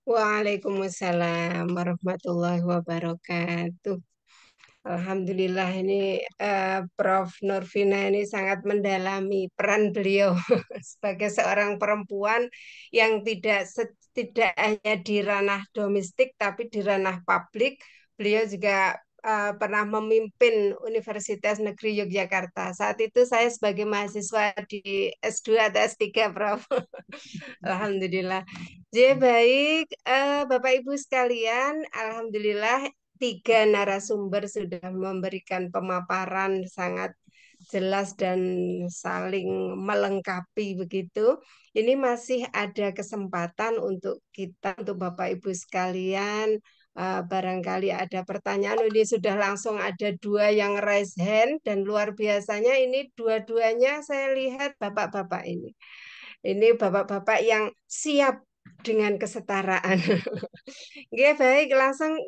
Waalaikumsalam warahmatullahi wabarakatuh. Alhamdulillah ini Prof. Nurvina ini sangat mendalami peran beliau sebagai seorang perempuan yang tidak hanya di ranah domestik tapi di ranah publik. Beliau juga pernah memimpin Universitas Negeri Yogyakarta. Saat itu saya sebagai mahasiswa di S2 atau S3, Prof. Alhamdulillah. Jadi baik, Bapak Ibu sekalian, alhamdulillah 3 narasumber sudah memberikan pemaparan sangat jelas dan saling melengkapi begitu. Ini masih ada kesempatan untuk kita, untuk Bapak Ibu sekalian, barangkali ada pertanyaan. Ini sudah langsung ada 2 yang raise hand dan luar biasanya ini dua-duanya saya lihat bapak-bapak ini. Ini bapak-bapak yang siap dengan kesetaraan. Oke, baik, langsung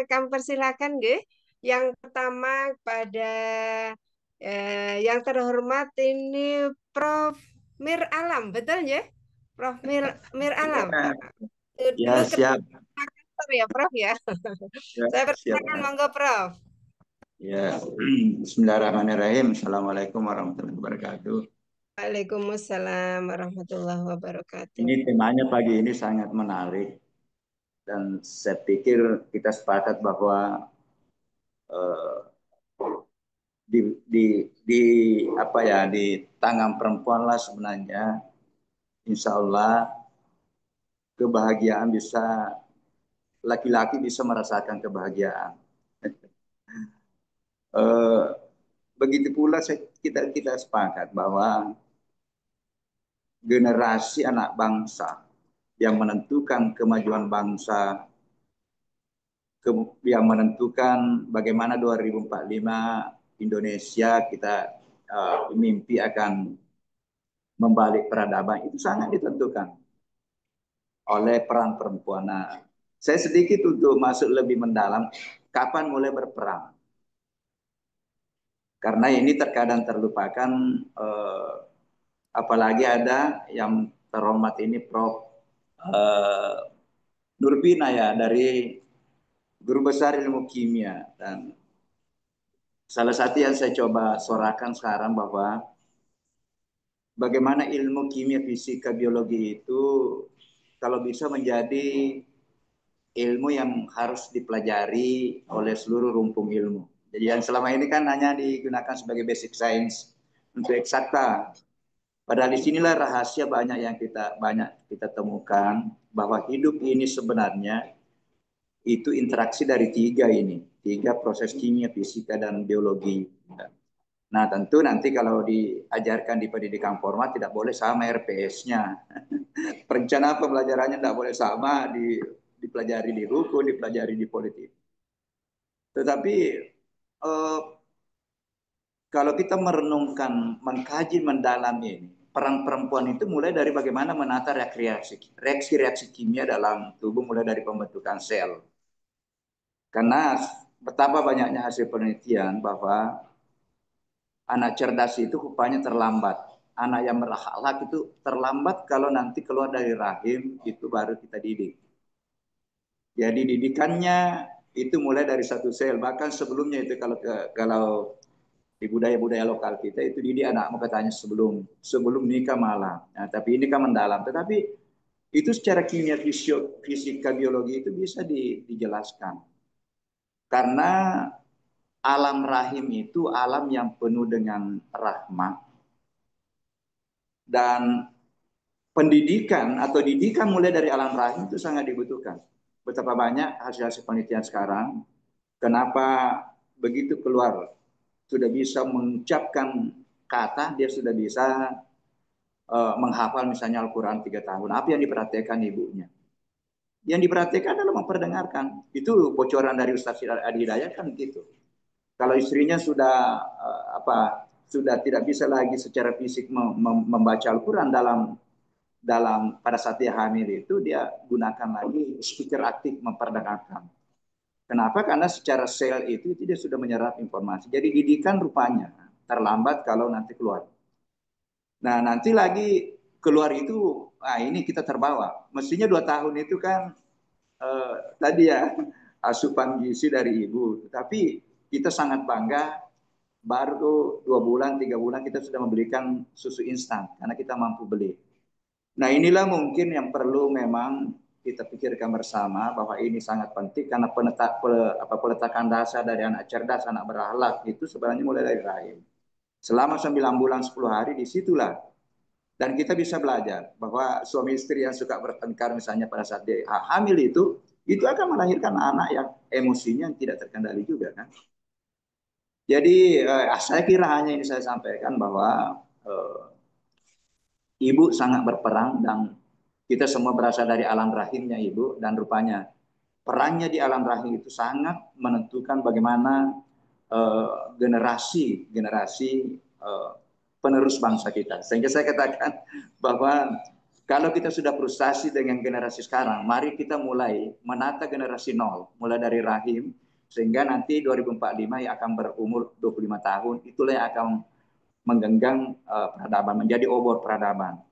kami persilakan, nggih. Yang pertama pada yang terhormat ini Prof. Mir Alam, betul ya? Prof. Mir Alam. Ya, siap. Ya, Prof ya. Ya, Saya siap. persilakan, monggo Prof. Ya, Bismillahirrahmanirrahim. Assalamualaikum warahmatullahi wabarakatuh. Waalaikumsalam warahmatullahi wabarakatuh. Ini temanya pagi ini sangat menarik dan saya pikir kita sepakat bahwa di tangan perempuan lah sebenarnya insya Allah kebahagiaan bisa, laki-laki bisa merasakan kebahagiaan. Begitu pula kita sepakat bahwa generasi anak bangsa yang menentukan kemajuan bangsa, yang menentukan bagaimana 2045 Indonesia kita mimpi akan membalik peradaban, itu sangat ditentukan oleh peran perempuan. Nah, saya sedikit untuk masuk lebih mendalam, kapan mulai berperang? Karena ini terkadang terlupakan, apalagi ada yang terhormat ini Prof. Nurvina ya, dari guru besar ilmu kimia, dan salah satu yang saya coba sorakan sekarang bahwa bagaimana ilmu kimia, fisika, biologi itu kalau bisa menjadi ilmu yang harus dipelajari oleh seluruh rumpun ilmu. Jadi yang selama ini kan hanya digunakan sebagai basic science untuk eksakta. Padahal disinilah rahasia banyak yang kita temukan, bahwa hidup ini sebenarnya itu interaksi dari tiga proses kimia, fisika, dan biologi. Nah tentu nanti kalau diajarkan di pendidikan formal tidak boleh sama RPS-nya. Perencanaan pembelajarannya tidak boleh sama, dipelajari di rukun, dipelajari di politik. Tetapi kalau kita merenungkan, mengkaji, mendalami ini, peran perempuan itu mulai dari bagaimana menata reaksi-reaksi kimia dalam tubuh, mulai dari pembentukan sel. Karena betapa banyaknya hasil penelitian bahwa anak cerdas itu rupanya terlambat. Anak yang berakhlak itu terlambat kalau nanti keluar dari rahim, itu baru kita didik. Jadi didikannya itu mulai dari satu sel. Bahkan sebelumnya itu kalau di budaya-budaya lokal kita itu didik anak katanya sebelum nikah malah. Nah, tapi ini kan mendalam. Tetapi itu secara kimia, fisika, biologi itu bisa dijelaskan. Karena alam rahim itu alam yang penuh dengan rahmat, dan pendidikan atau didikan mulai dari alam rahim itu sangat dibutuhkan. Betapa banyak hasil-hasil penelitian sekarang, kenapa begitu keluar sudah bisa mengucapkan kata, dia sudah bisa menghafal misalnya Al-Quran 3 tahun. Apa yang diperhatikan ibunya? Yang diperhatikan adalah memperdengarkan. Itu bocoran dari Ustaz Adi Hidayat kan gitu. Kalau istrinya sudah tidak bisa lagi secara fisik membaca Al-Quran pada saat dia hamil itu, dia gunakan lagi speaker aktif memperdengarkan. Kenapa? Karena secara sel itu dia sudah menyerap informasi. Jadi didikan rupanya terlambat kalau nanti keluar. Nah nanti lagi keluar itu, ini kita terbawa. Mestinya 2 tahun itu kan tadi ya asupan gizi dari ibu. Tapi kita sangat bangga baru 2 bulan, 3 bulan kita sudah memberikan susu instan karena kita mampu beli. Nah inilah mungkin yang perlu memang kita pikirkan bersama, bahwa ini sangat penting karena peletakan dasar dari anak cerdas, anak berakhlak itu sebenarnya mulai dari rahim. Selama 9 bulan 10 hari disitulah. Dan kita bisa belajar bahwa suami istri yang suka bertengkar misalnya pada saat dia hamil itu akan melahirkan anak yang emosinya tidak terkendali juga kan. Jadi saya kira hanya ini saya sampaikan bahwa ibu sangat berperan, dan kita semua berasal dari alam rahimnya ibu, dan rupanya perannya di alam rahim itu sangat menentukan bagaimana generasi penerus bangsa kita. Sehingga saya katakan bahwa kalau kita sudah frustasi dengan generasi sekarang, mari kita mulai menata generasi nol, mulai dari rahim, sehingga nanti 2045 yang akan berumur 25 tahun, itulah yang akan menggenggam peradaban, menjadi obor peradaban.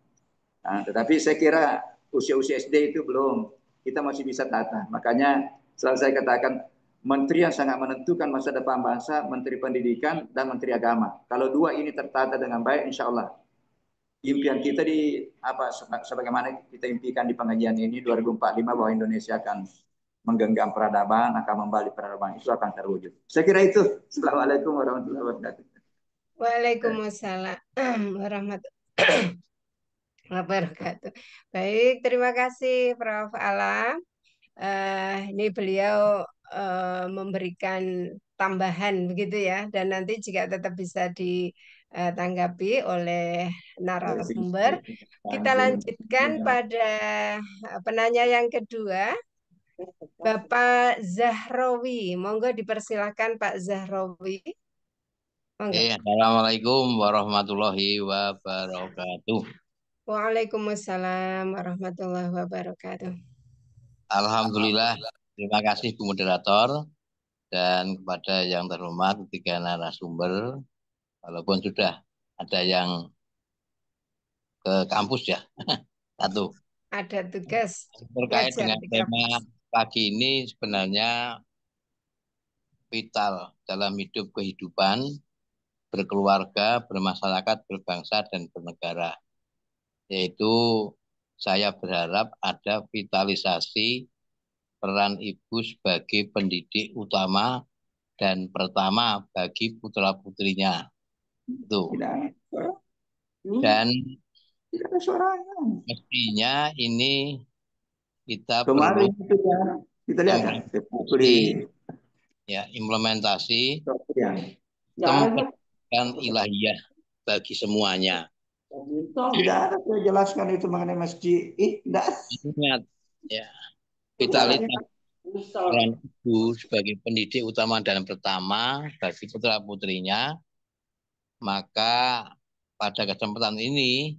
Nah, tetapi saya kira usia-usia SD itu belum, kita masih bisa tata. Makanya selalu saya katakan, menteri yang sangat menentukan masa depan bangsa, Menteri Pendidikan dan Menteri Agama. Kalau dua ini tertata dengan baik, insya Allah impian kita sebagaimana kita impikan di pengajian ini 2045 bahwa Indonesia akan menggenggam peradaban, akan membalik peradaban, itu akan terwujud. Saya kira itu. Assalamualaikum warahmatullahi wabarakatuh. Waalaikumsalam warahmatullahi wabarakatuh. Baik, terima kasih Prof. Alam. Ini beliau memberikan tambahan begitu ya, dan nanti jika tetap bisa ditanggapi oleh narasumber. Kita lanjutkan pada penanya yang kedua, Bapak Zahrawi. Monggo dipersilakan Pak Zahrawi. Assalamualaikum warahmatullahi wabarakatuh. Waalaikumsalam warahmatullahi wabarakatuh. Alhamdulillah, terima kasih Bu Moderator dan kepada yang terhormat ketiga narasumber, walaupun sudah ada yang ke kampus ya, satu. Ada tugas terkait dengan tema pagi ini sebenarnya vital dalam hidup kehidupan, berkeluarga, bermasyarakat, berbangsa, dan bernegara. Yaitu saya berharap ada vitalisasi peran ibu sebagai pendidik utama dan pertama bagi putra-putrinya. Itu. Dan mestinya ini kita perlu Kemarin kita lihat kan, implementasi tempat ilahiyah bagi semuanya. Tidak ada saya jelaskan itu mengenai masjid. Tidak. Ingat, ya, vitalitas peran ibu sebagai pendidik utama dan pertama bagi putra-putrinya, maka pada kesempatan ini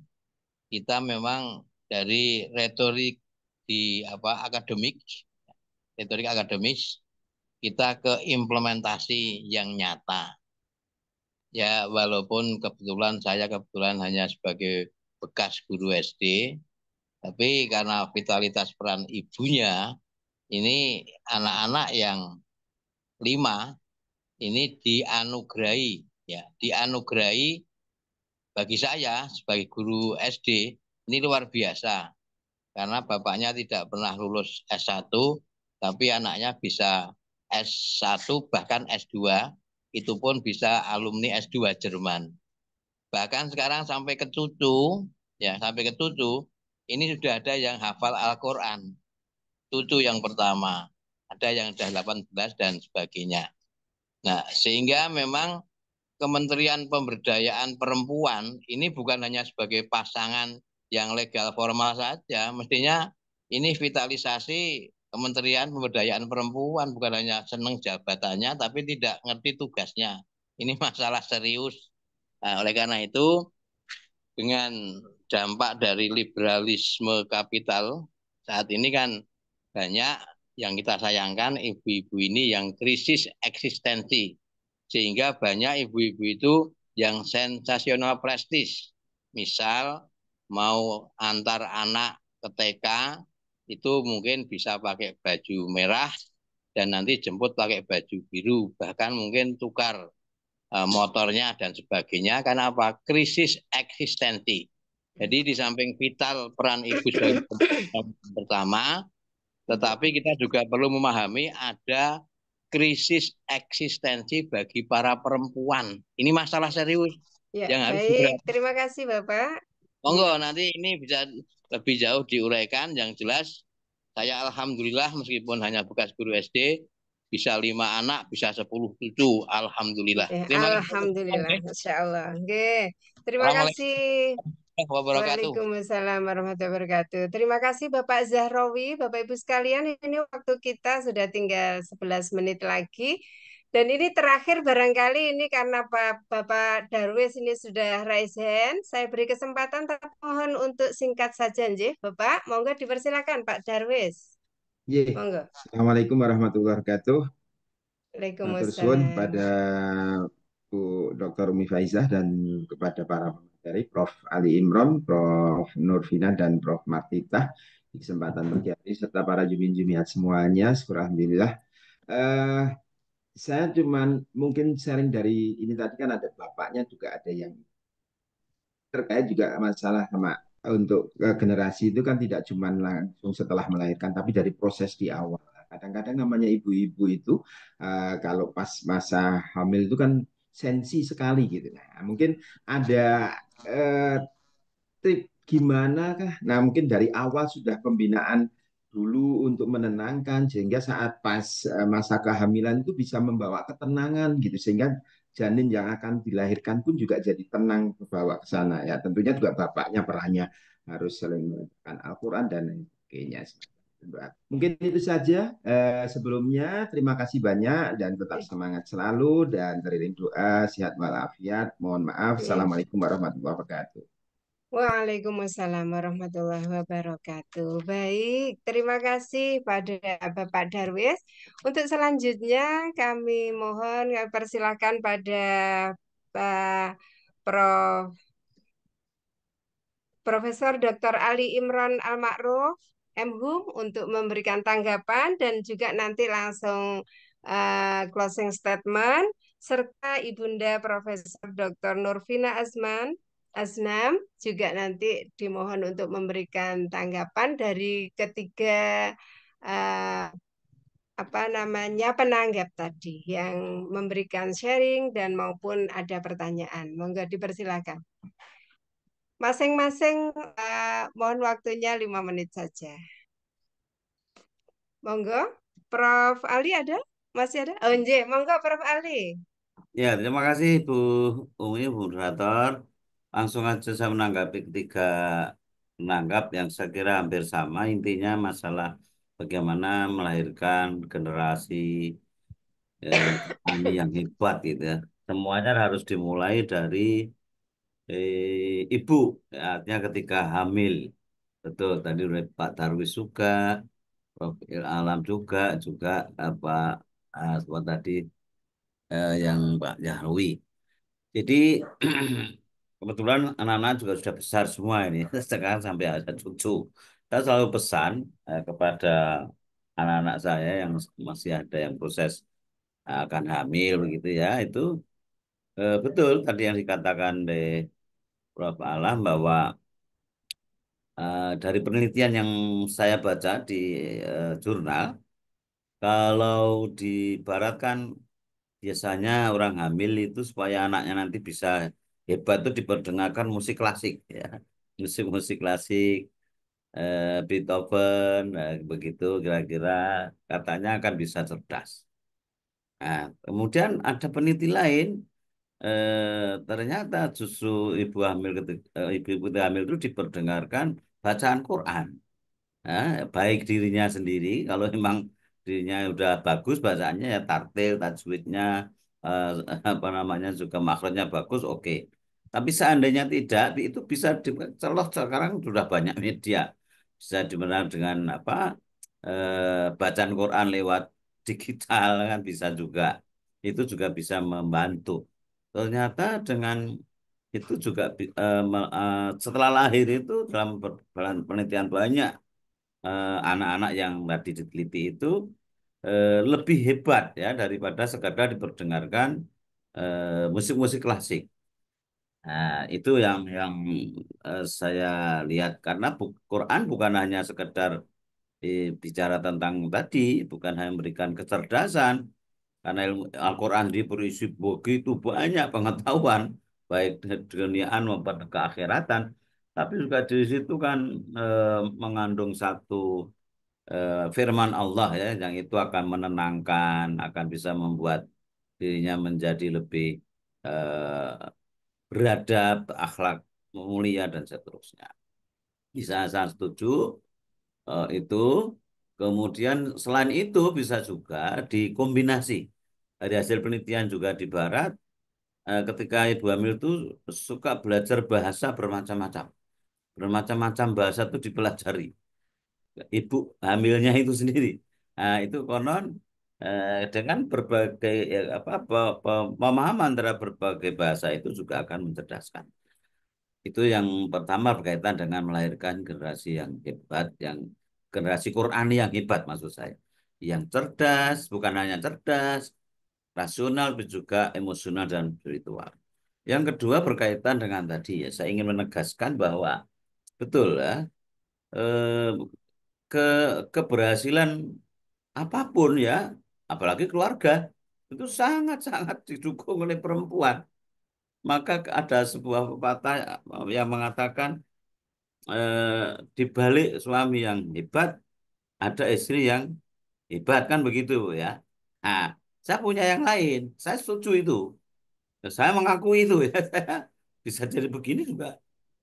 kita memang dari retorik retorik akademis, kita ke implementasi yang nyata. Ya, walaupun saya kebetulan hanya sebagai bekas guru SD, tapi karena vitalitas peran ibunya, ini anak-anak yang 5 ini dianugerahi bagi saya sebagai guru SD ini luar biasa karena bapaknya tidak pernah lulus S1 tapi anaknya bisa S1 bahkan S2, itu pun bisa alumni S2 Jerman. Bahkan sekarang sampai ke cucu ini sudah ada yang hafal Al-Qur'an. Cucu yang pertama, ada yang sudah 18 dan sebagainya. Nah, sehingga memang Kementerian Pemberdayaan Perempuan ini bukan hanya sebagai pasangan yang legal formal saja, mestinya ini vitalisasi Kementerian Pemberdayaan Perempuan, bukan hanya senang jabatannya tapi tidak ngerti tugasnya. Ini masalah serius. Nah, oleh karena itu, dengan dampak dari liberalisme kapital saat ini kan banyak yang kita sayangkan ibu-ibu ini yang krisis eksistensi. Sehingga banyak ibu-ibu itu yang sensasional prestis. Misal mau antar anak ke TK, itu mungkin bisa pakai baju merah dan nanti jemput pakai baju biru. Bahkan mungkin tukar motornya dan sebagainya. Karena apa? Krisis eksistensi. Jadi di samping vital peran ibu sebagai pertama, tetapi kita juga perlu memahami ada krisis eksistensi bagi para perempuan. Ini masalah serius Ya, yang harus baik. Terima kasih, Bapak. Monggo, nanti ini bisa lebih jauh diuraikan. Yang jelas, saya alhamdulillah meskipun hanya bekas guru SD, bisa 5 anak, bisa 10 cucu. Alhamdulillah. Alhamdulillah, Masya Allah. Oke. Terima kasih. Waalaikumsalam warahmatullahi wabarakatuh. Terima kasih Bapak Zahrawi, Bapak Ibu sekalian. Ini waktu kita sudah tinggal 11 menit lagi. Dan ini terakhir barangkali ini karena Bapak Darwis ini sudah raise hand. Saya beri kesempatan, tapi mohon untuk singkat saja, nggih, Bapak. Monggo dipersilakan Pak Darwis. Monggo. Assalamualaikum warahmatullahi wabarakatuh. Waalaikumsalam. Pada Bu Dr. Umi Faizah dan kepada para pemateri Prof. Ali Imron, Prof. Nurvina dan Prof. Martita di kesempatan pagi hari serta para jumin-jumiat semuanya. Alhamdulillah. Saya cuman mungkin sharing dari ini tadi kan ada bapaknya juga ada yang terkait juga masalah sama untuk generasi itu kan tidak cuma langsung setelah melahirkan tapi dari proses di awal. Kadang-kadang namanya ibu-ibu itu kalau pas masa hamil itu kan sensi sekali gitu. Nah, mungkin ada trik gimana kah? Nah, mungkin dari awal sudah pembinaan dulu untuk menenangkan sehingga saat pas masa kehamilan itu bisa membawa ketenangan gitu sehingga janin yang akan dilahirkan pun juga jadi tenang bawa ke sana ya. Tentunya juga bapaknya perannya harus sering membacakan Al-Qur'an dan lain sebagainya. Mungkin itu saja sebelumnya. Terima kasih banyak dan tetap semangat selalu dan teriring doa sehat walafiat. Mohon maaf. Assalamualaikum warahmatullahi wabarakatuh. Waalaikumsalam warahmatullahi wabarakatuh. Baik, terima kasih pada Bapak Darwis. Untuk selanjutnya kami mohon persilakan pada Pak Profesor Dr. Ali Imron Al-Ma'ruf, MHum, untuk memberikan tanggapan dan juga nanti langsung closing statement serta Ibunda Profesor Dr. Nurvina Asnam juga nanti dimohon untuk memberikan tanggapan dari ketiga uh, penanggap tadi yang memberikan sharing dan maupun ada pertanyaan. Monggo dipersilakan. Masing-masing mohon waktunya 5 menit saja. Monggo, Prof. Ali ada? Masih ada? Oh, nje. Monggo Prof. Ali. Ya, terima kasih Bu Umi, Bu Moderator. Langsung aja saya menanggapi ketiga menanggap yang saya kira hampir sama. Intinya masalah bagaimana melahirkan generasi petani yang hebat gitu ya. Semuanya harus dimulai dari ibu, ya, artinya ketika hamil. Betul, tadi udah Pak Darwis juga, Prof. Alam juga apa seperti tadi yang Pak Yahwi. Jadi kebetulan anak-anak juga sudah besar semua ini. Sekarang sampai ada cucu. Saya selalu pesan kepada anak-anak saya yang masih ada yang proses akan hamil begitu ya. Itu betul tadi yang dikatakan oleh Prof. Alam bahwa dari penelitian yang saya baca di jurnal, kalau di barat kan biasanya orang hamil itu supaya anaknya nanti bisa hebat itu diperdengarkan musik klasik ya. Musik-musik klasik Beethoven begitu kira-kira katanya akan bisa cerdas. Nah, kemudian ada peneliti lain ternyata justru ibu-ibu hamil itu diperdengarkan bacaan Quran. Nah, baik dirinya sendiri kalau memang dirinya udah bagus bacaannya ya tartil tajwidnya eh, apa namanya juga makhrajnya bagus oke. Tapi seandainya tidak itu bisa diceloh sekarang sudah banyak media bisa dimenang dengan apa bacaan Quran lewat digital kan bisa juga itu juga bisa membantu. Ternyata dengan itu juga setelah lahir itu dalam penelitian banyak anak-anak yang tadi diteliti itu lebih hebat ya daripada sekadar diperdengarkan musik-musik klasik. Nah, itu yang saya lihat karena Quran bukan hanya sekedar bicara tentang tadi, bukan hanya memberikan kecerdasan, karena ilmu Al-Quran berisi begitu banyak pengetahuan baik di duniaan maupun keakhiratan, tapi juga di situ kan mengandung satu firman Allah ya, yang itu akan menenangkan, akan bisa membuat dirinya menjadi lebih beradab, akhlak mulia dan seterusnya. Bisa saya setuju itu. Kemudian selain itu bisa juga dikombinasi. Dari hasil penelitian juga di Barat, ketika ibu hamil itu suka belajar bahasa bermacam-macam. Bermacam-macam bahasa itu dipelajari. Ibu hamilnya itu sendiri. Nah, itu konon dengan berbagai pemahaman terhadap berbagai bahasa itu juga akan mencerdaskan. Itu yang pertama berkaitan dengan melahirkan generasi yang hebat, yang generasi Qurani yang hebat maksud saya. Yang cerdas, bukan hanya cerdas, rasional, tapi juga emosional dan spiritual. Yang kedua berkaitan dengan tadi ya, saya ingin menegaskan bahwa betul ya, eh, ke keberhasilan apapun ya, apalagi keluarga, itu sangat-sangat didukung oleh perempuan. Maka ada sebuah pepatah yang mengatakan di balik suami yang hebat ada istri yang hebat kan begitu ya. Nah, saya punya yang lain, saya setuju itu. Saya mengakui itu ya. Saya bisa jadi begini juga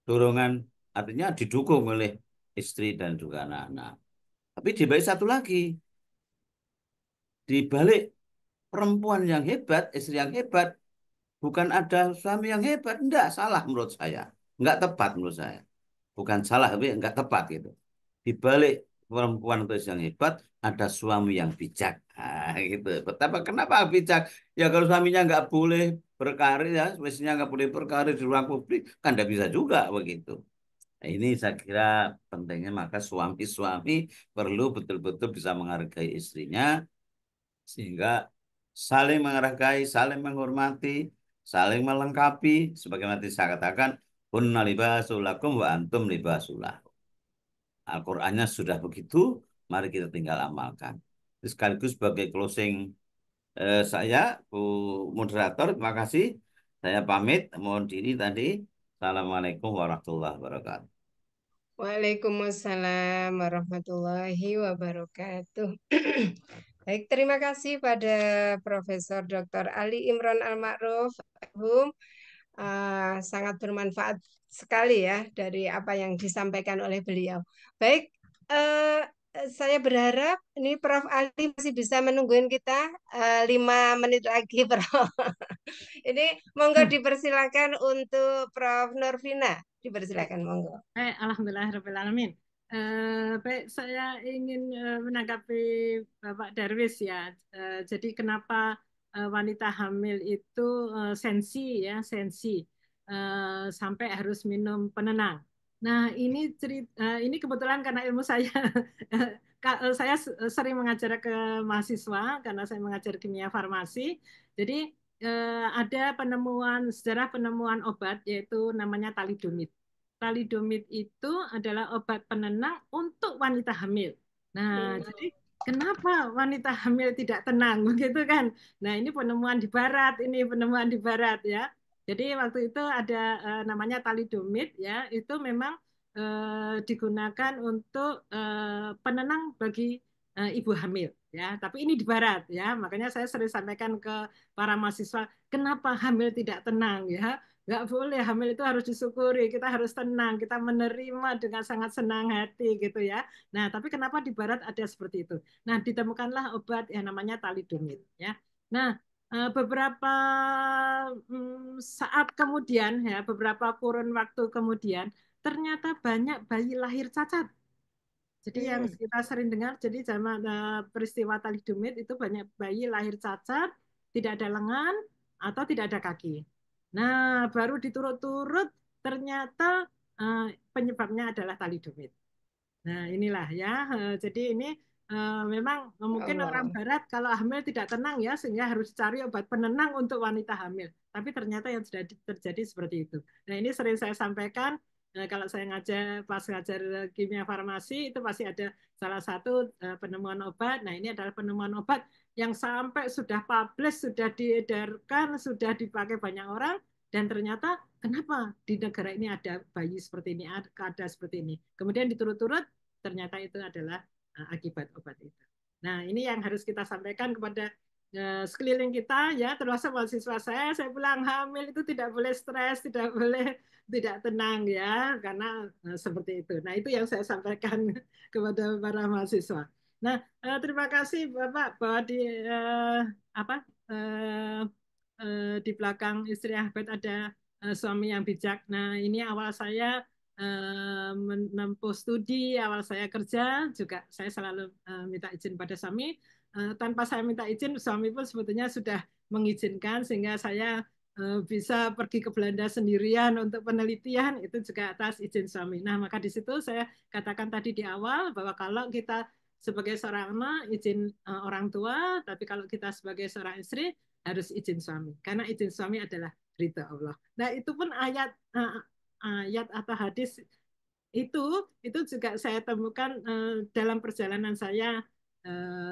dorongan artinya didukung oleh istri dan juga anak-anak. Tapi di balik satu lagi, di balik perempuan yang hebat, istri yang hebat, bukan ada suami yang hebat. Enggak, salah menurut saya. Enggak tepat menurut saya. Bukan salah, tapi enggak tepat gitu. Di balik perempuan itu yang hebat, ada suami yang bijak. Nah, gitu. Betapa kenapa bijak? Ya kalau suaminya enggak boleh berkarir ya, mestinya enggak boleh berkarir di ruang publik, kan enggak bisa juga begitu. Nah, ini saya kira pentingnya maka suami-suami perlu betul-betul bisa menghargai istrinya Sehingga saling menghargai, saling menghormati, saling melengkapi. Sebagaimana saya katakan, hunna libasul lakum wa antum libasul lahum. Al-Qur'annya sudah begitu, mari kita tinggal amalkan. Sekaligus sebagai closing saya, Bu Moderator, terima kasih. Saya pamit, mohon diri tadi. Assalamualaikum warahmatullahi wabarakatuh. Waalaikumsalam warahmatullahi wabarakatuh. Baik, terima kasih pada Profesor Dr. Ali Imron Al-Ma'ruf. Sangat bermanfaat sekali ya dari apa yang disampaikan oleh beliau. Baik, saya berharap ini Prof. Ali masih bisa menungguin kita 5 menit lagi, Prof. Ini monggo dipersilakan untuk Prof. Nurvina. Dipersilakan, monggo. Alhamdulillahirrahmanirrahim. Baik, saya ingin menanggapi Bapak Darwis ya. Jadi kenapa wanita hamil itu sensi ya, sensi sampai harus minum penenang. Nah, ini cerita, ini kebetulan karena ilmu saya saya sering mengajar ke mahasiswa karena saya mengajar kimia farmasi. Jadi ada sejarah penemuan obat yaitu namanya talidomid. Talidomid itu adalah obat penenang untuk wanita hamil. Nah, jadi kenapa wanita hamil tidak tenang begitu kan? Nah, ini penemuan di barat, ya. Jadi waktu itu ada namanya talidomid ya, itu memang digunakan untuk penenang bagi ibu hamil ya. Tapi ini di barat ya, makanya saya sering sampaikan ke para mahasiswa, kenapa hamil tidak tenang ya? Nggak boleh, hamil itu harus disyukuri, kita harus tenang, kita menerima dengan sangat senang hati gitu ya. Nah, tapi kenapa di barat ada seperti itu? Nah, ditemukanlah obat yang namanya talidomid ya. Nah, beberapa saat kemudian ya, beberapa kurun waktu kemudian, ternyata banyak bayi lahir cacat. Jadi yang kita sering dengar, jadi zaman peristiwa talidomid itu banyak bayi lahir cacat, tidak ada lengan atau tidak ada kaki. Nah, baru diturut-turut ternyata penyebabnya adalah talidomid. Nah, inilah ya. Jadi ini memang mungkin orang barat kalau hamil tidak tenang ya, sehingga harus cari obat penenang untuk wanita hamil. Tapi ternyata yang sudah terjadi seperti itu. Nah, ini sering saya sampaikan. Kalau saya pas ngajar kimia farmasi itu pasti ada salah satu penemuan obat. Nah, ini adalah penemuan obat yang sampai sudah publish, sudah diedarkan, sudah dipakai banyak orang. Dan ternyata kenapa di negara ini ada bayi seperti ini, ada seperti ini. Kemudian diturut-turut ternyata itu adalah akibat obat itu. Nah, ini yang harus kita sampaikan kepada sekeliling kita ya, termasuk mahasiswa saya bilang hamil itu tidak boleh stres, tidak boleh tidak tenang ya, karena seperti itu. Nah, itu yang saya sampaikan kepada para mahasiswa. Nah, terima kasih Bapak bahwa di belakang istri Ahmed ada suami yang bijak. Nah, ini awal saya menempuh studi, awal saya kerja, juga saya selalu minta izin pada suami. Tanpa saya minta izin, suami pun sebetulnya sudah mengizinkan, sehingga saya bisa pergi ke Belanda sendirian untuk penelitian, itu juga atas izin suami. Nah, maka di situ saya katakan tadi di awal, bahwa kalau kita sebagai seorang anak, izin orang tua, tapi kalau kita sebagai seorang istri, harus izin suami. Karena izin suami adalah ridha Allah. Nah, itu pun ayat atau hadis itu juga saya temukan dalam perjalanan saya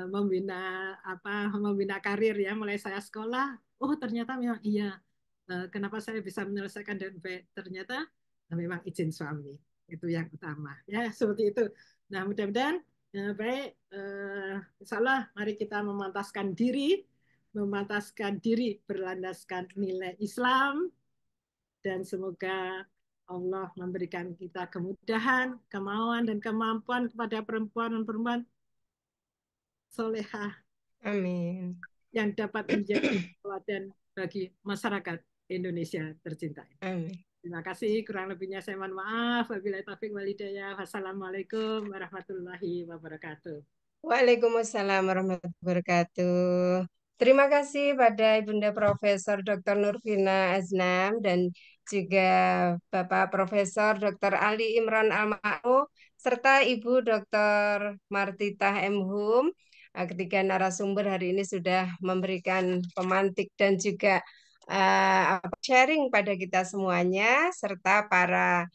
membina karir ya, mulai saya sekolah. Oh, ternyata memang iya. Kenapa saya bisa menyelesaikan dan ternyata memang izin suami itu yang utama ya, seperti itu. Nah, mudah-mudahan baik, insya Allah mari kita memantaskan diri berlandaskan nilai Islam, dan semoga Allah memberikan kita kemudahan, kemauan, dan kemampuan kepada perempuan dan perempuan solehah. Amin. Yang dapat menjadi teladan bagi masyarakat Indonesia tercinta. Amin. Terima kasih, kurang lebihnya saya mohon maaf. Wabillahi taufiq wal hidayah. Wassalamualaikum warahmatullahi wabarakatuh. Waalaikumsalam warahmatullahi wabarakatuh. Terima kasih pada Ibunda Profesor Dr. Nurvina Aznam dan juga Bapak Profesor Dr. Ali Imron Al-Ma'ruf serta Ibu Dr. Martitah M. Hum ketiga narasumber hari ini sudah memberikan pemantik dan juga sharing pada kita semuanya, serta para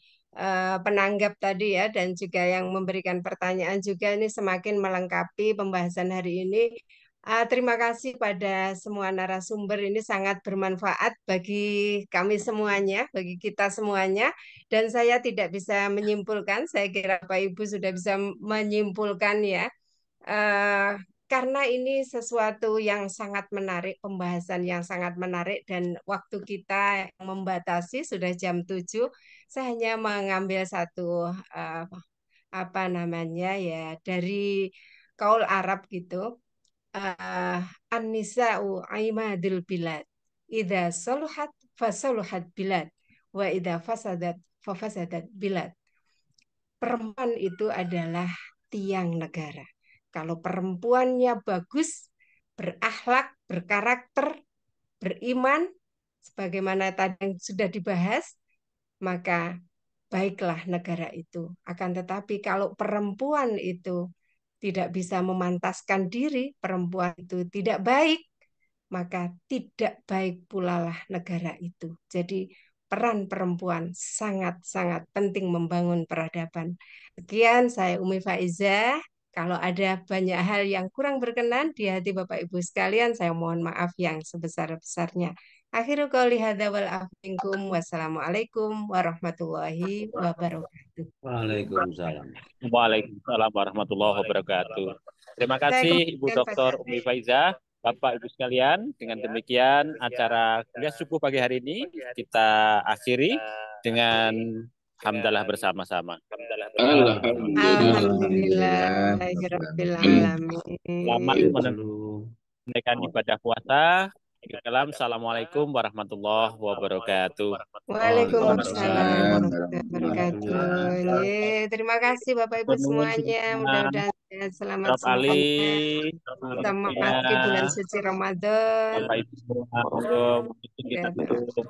penanggap tadi ya, dan juga yang memberikan pertanyaan juga, ini semakin melengkapi pembahasan hari ini. Terima kasih pada semua narasumber, ini sangat bermanfaat bagi kami semuanya, bagi kita semuanya. Dan saya tidak bisa menyimpulkan, saya kira Pak Ibu sudah bisa menyimpulkan ya. Karena ini sesuatu yang sangat menarik, pembahasan yang sangat menarik, dan waktu kita membatasi, sudah jam 7, saya hanya mengambil satu apa namanya ya, dari kaul Arab gitu. An-nisa'u aimadul bilad. Idza saluhat fasaluhat bilad wa idza fasadat fasadat bilad. Perempuan itu adalah tiang negara. Kalau perempuannya bagus, berakhlak, berkarakter, beriman, sebagaimana tadi yang sudah dibahas, maka baiklah negara itu. Akan tetapi kalau perempuan itu tidak bisa memantaskan diri, perempuan itu tidak baik, maka tidak baik pula lah negara itu. Jadi peran perempuan sangat-sangat penting membangun peradaban. Sekian, saya Umi Faizah. Kalau ada banyak hal yang kurang berkenan di hati Bapak Ibu sekalian, saya mohon maaf yang sebesar-besarnya. Akhiru qouli hadza wal afu minkum. Wassalamualaikum warahmatullahi wabarakatuh. Waalaikumsalam. Waalaikumsalam warahmatullahi wabarakatuh. Terima Saya kasih Ibu kembalikan Dr. pada Umi Faizah, Bapak Ibu sekalian. Dengan demikian acara kuliah subuh pagi hari ini kita akhiri dengan hamdalah bersama-sama. Alhamdulillahirrabbilalamin. Selamat menunaikan ibadah puasa. Assalamualaikum warahmatullahi wabarakatuh. Waalaikumsalam warahmatullahi wabarakatuh. Terima kasih Bapak Ibu semuanya. Mudah-mudahan sehat selamat semuanya. Memasuki bulan suci Ramadan. Bapak Ibu semua, kita tutup.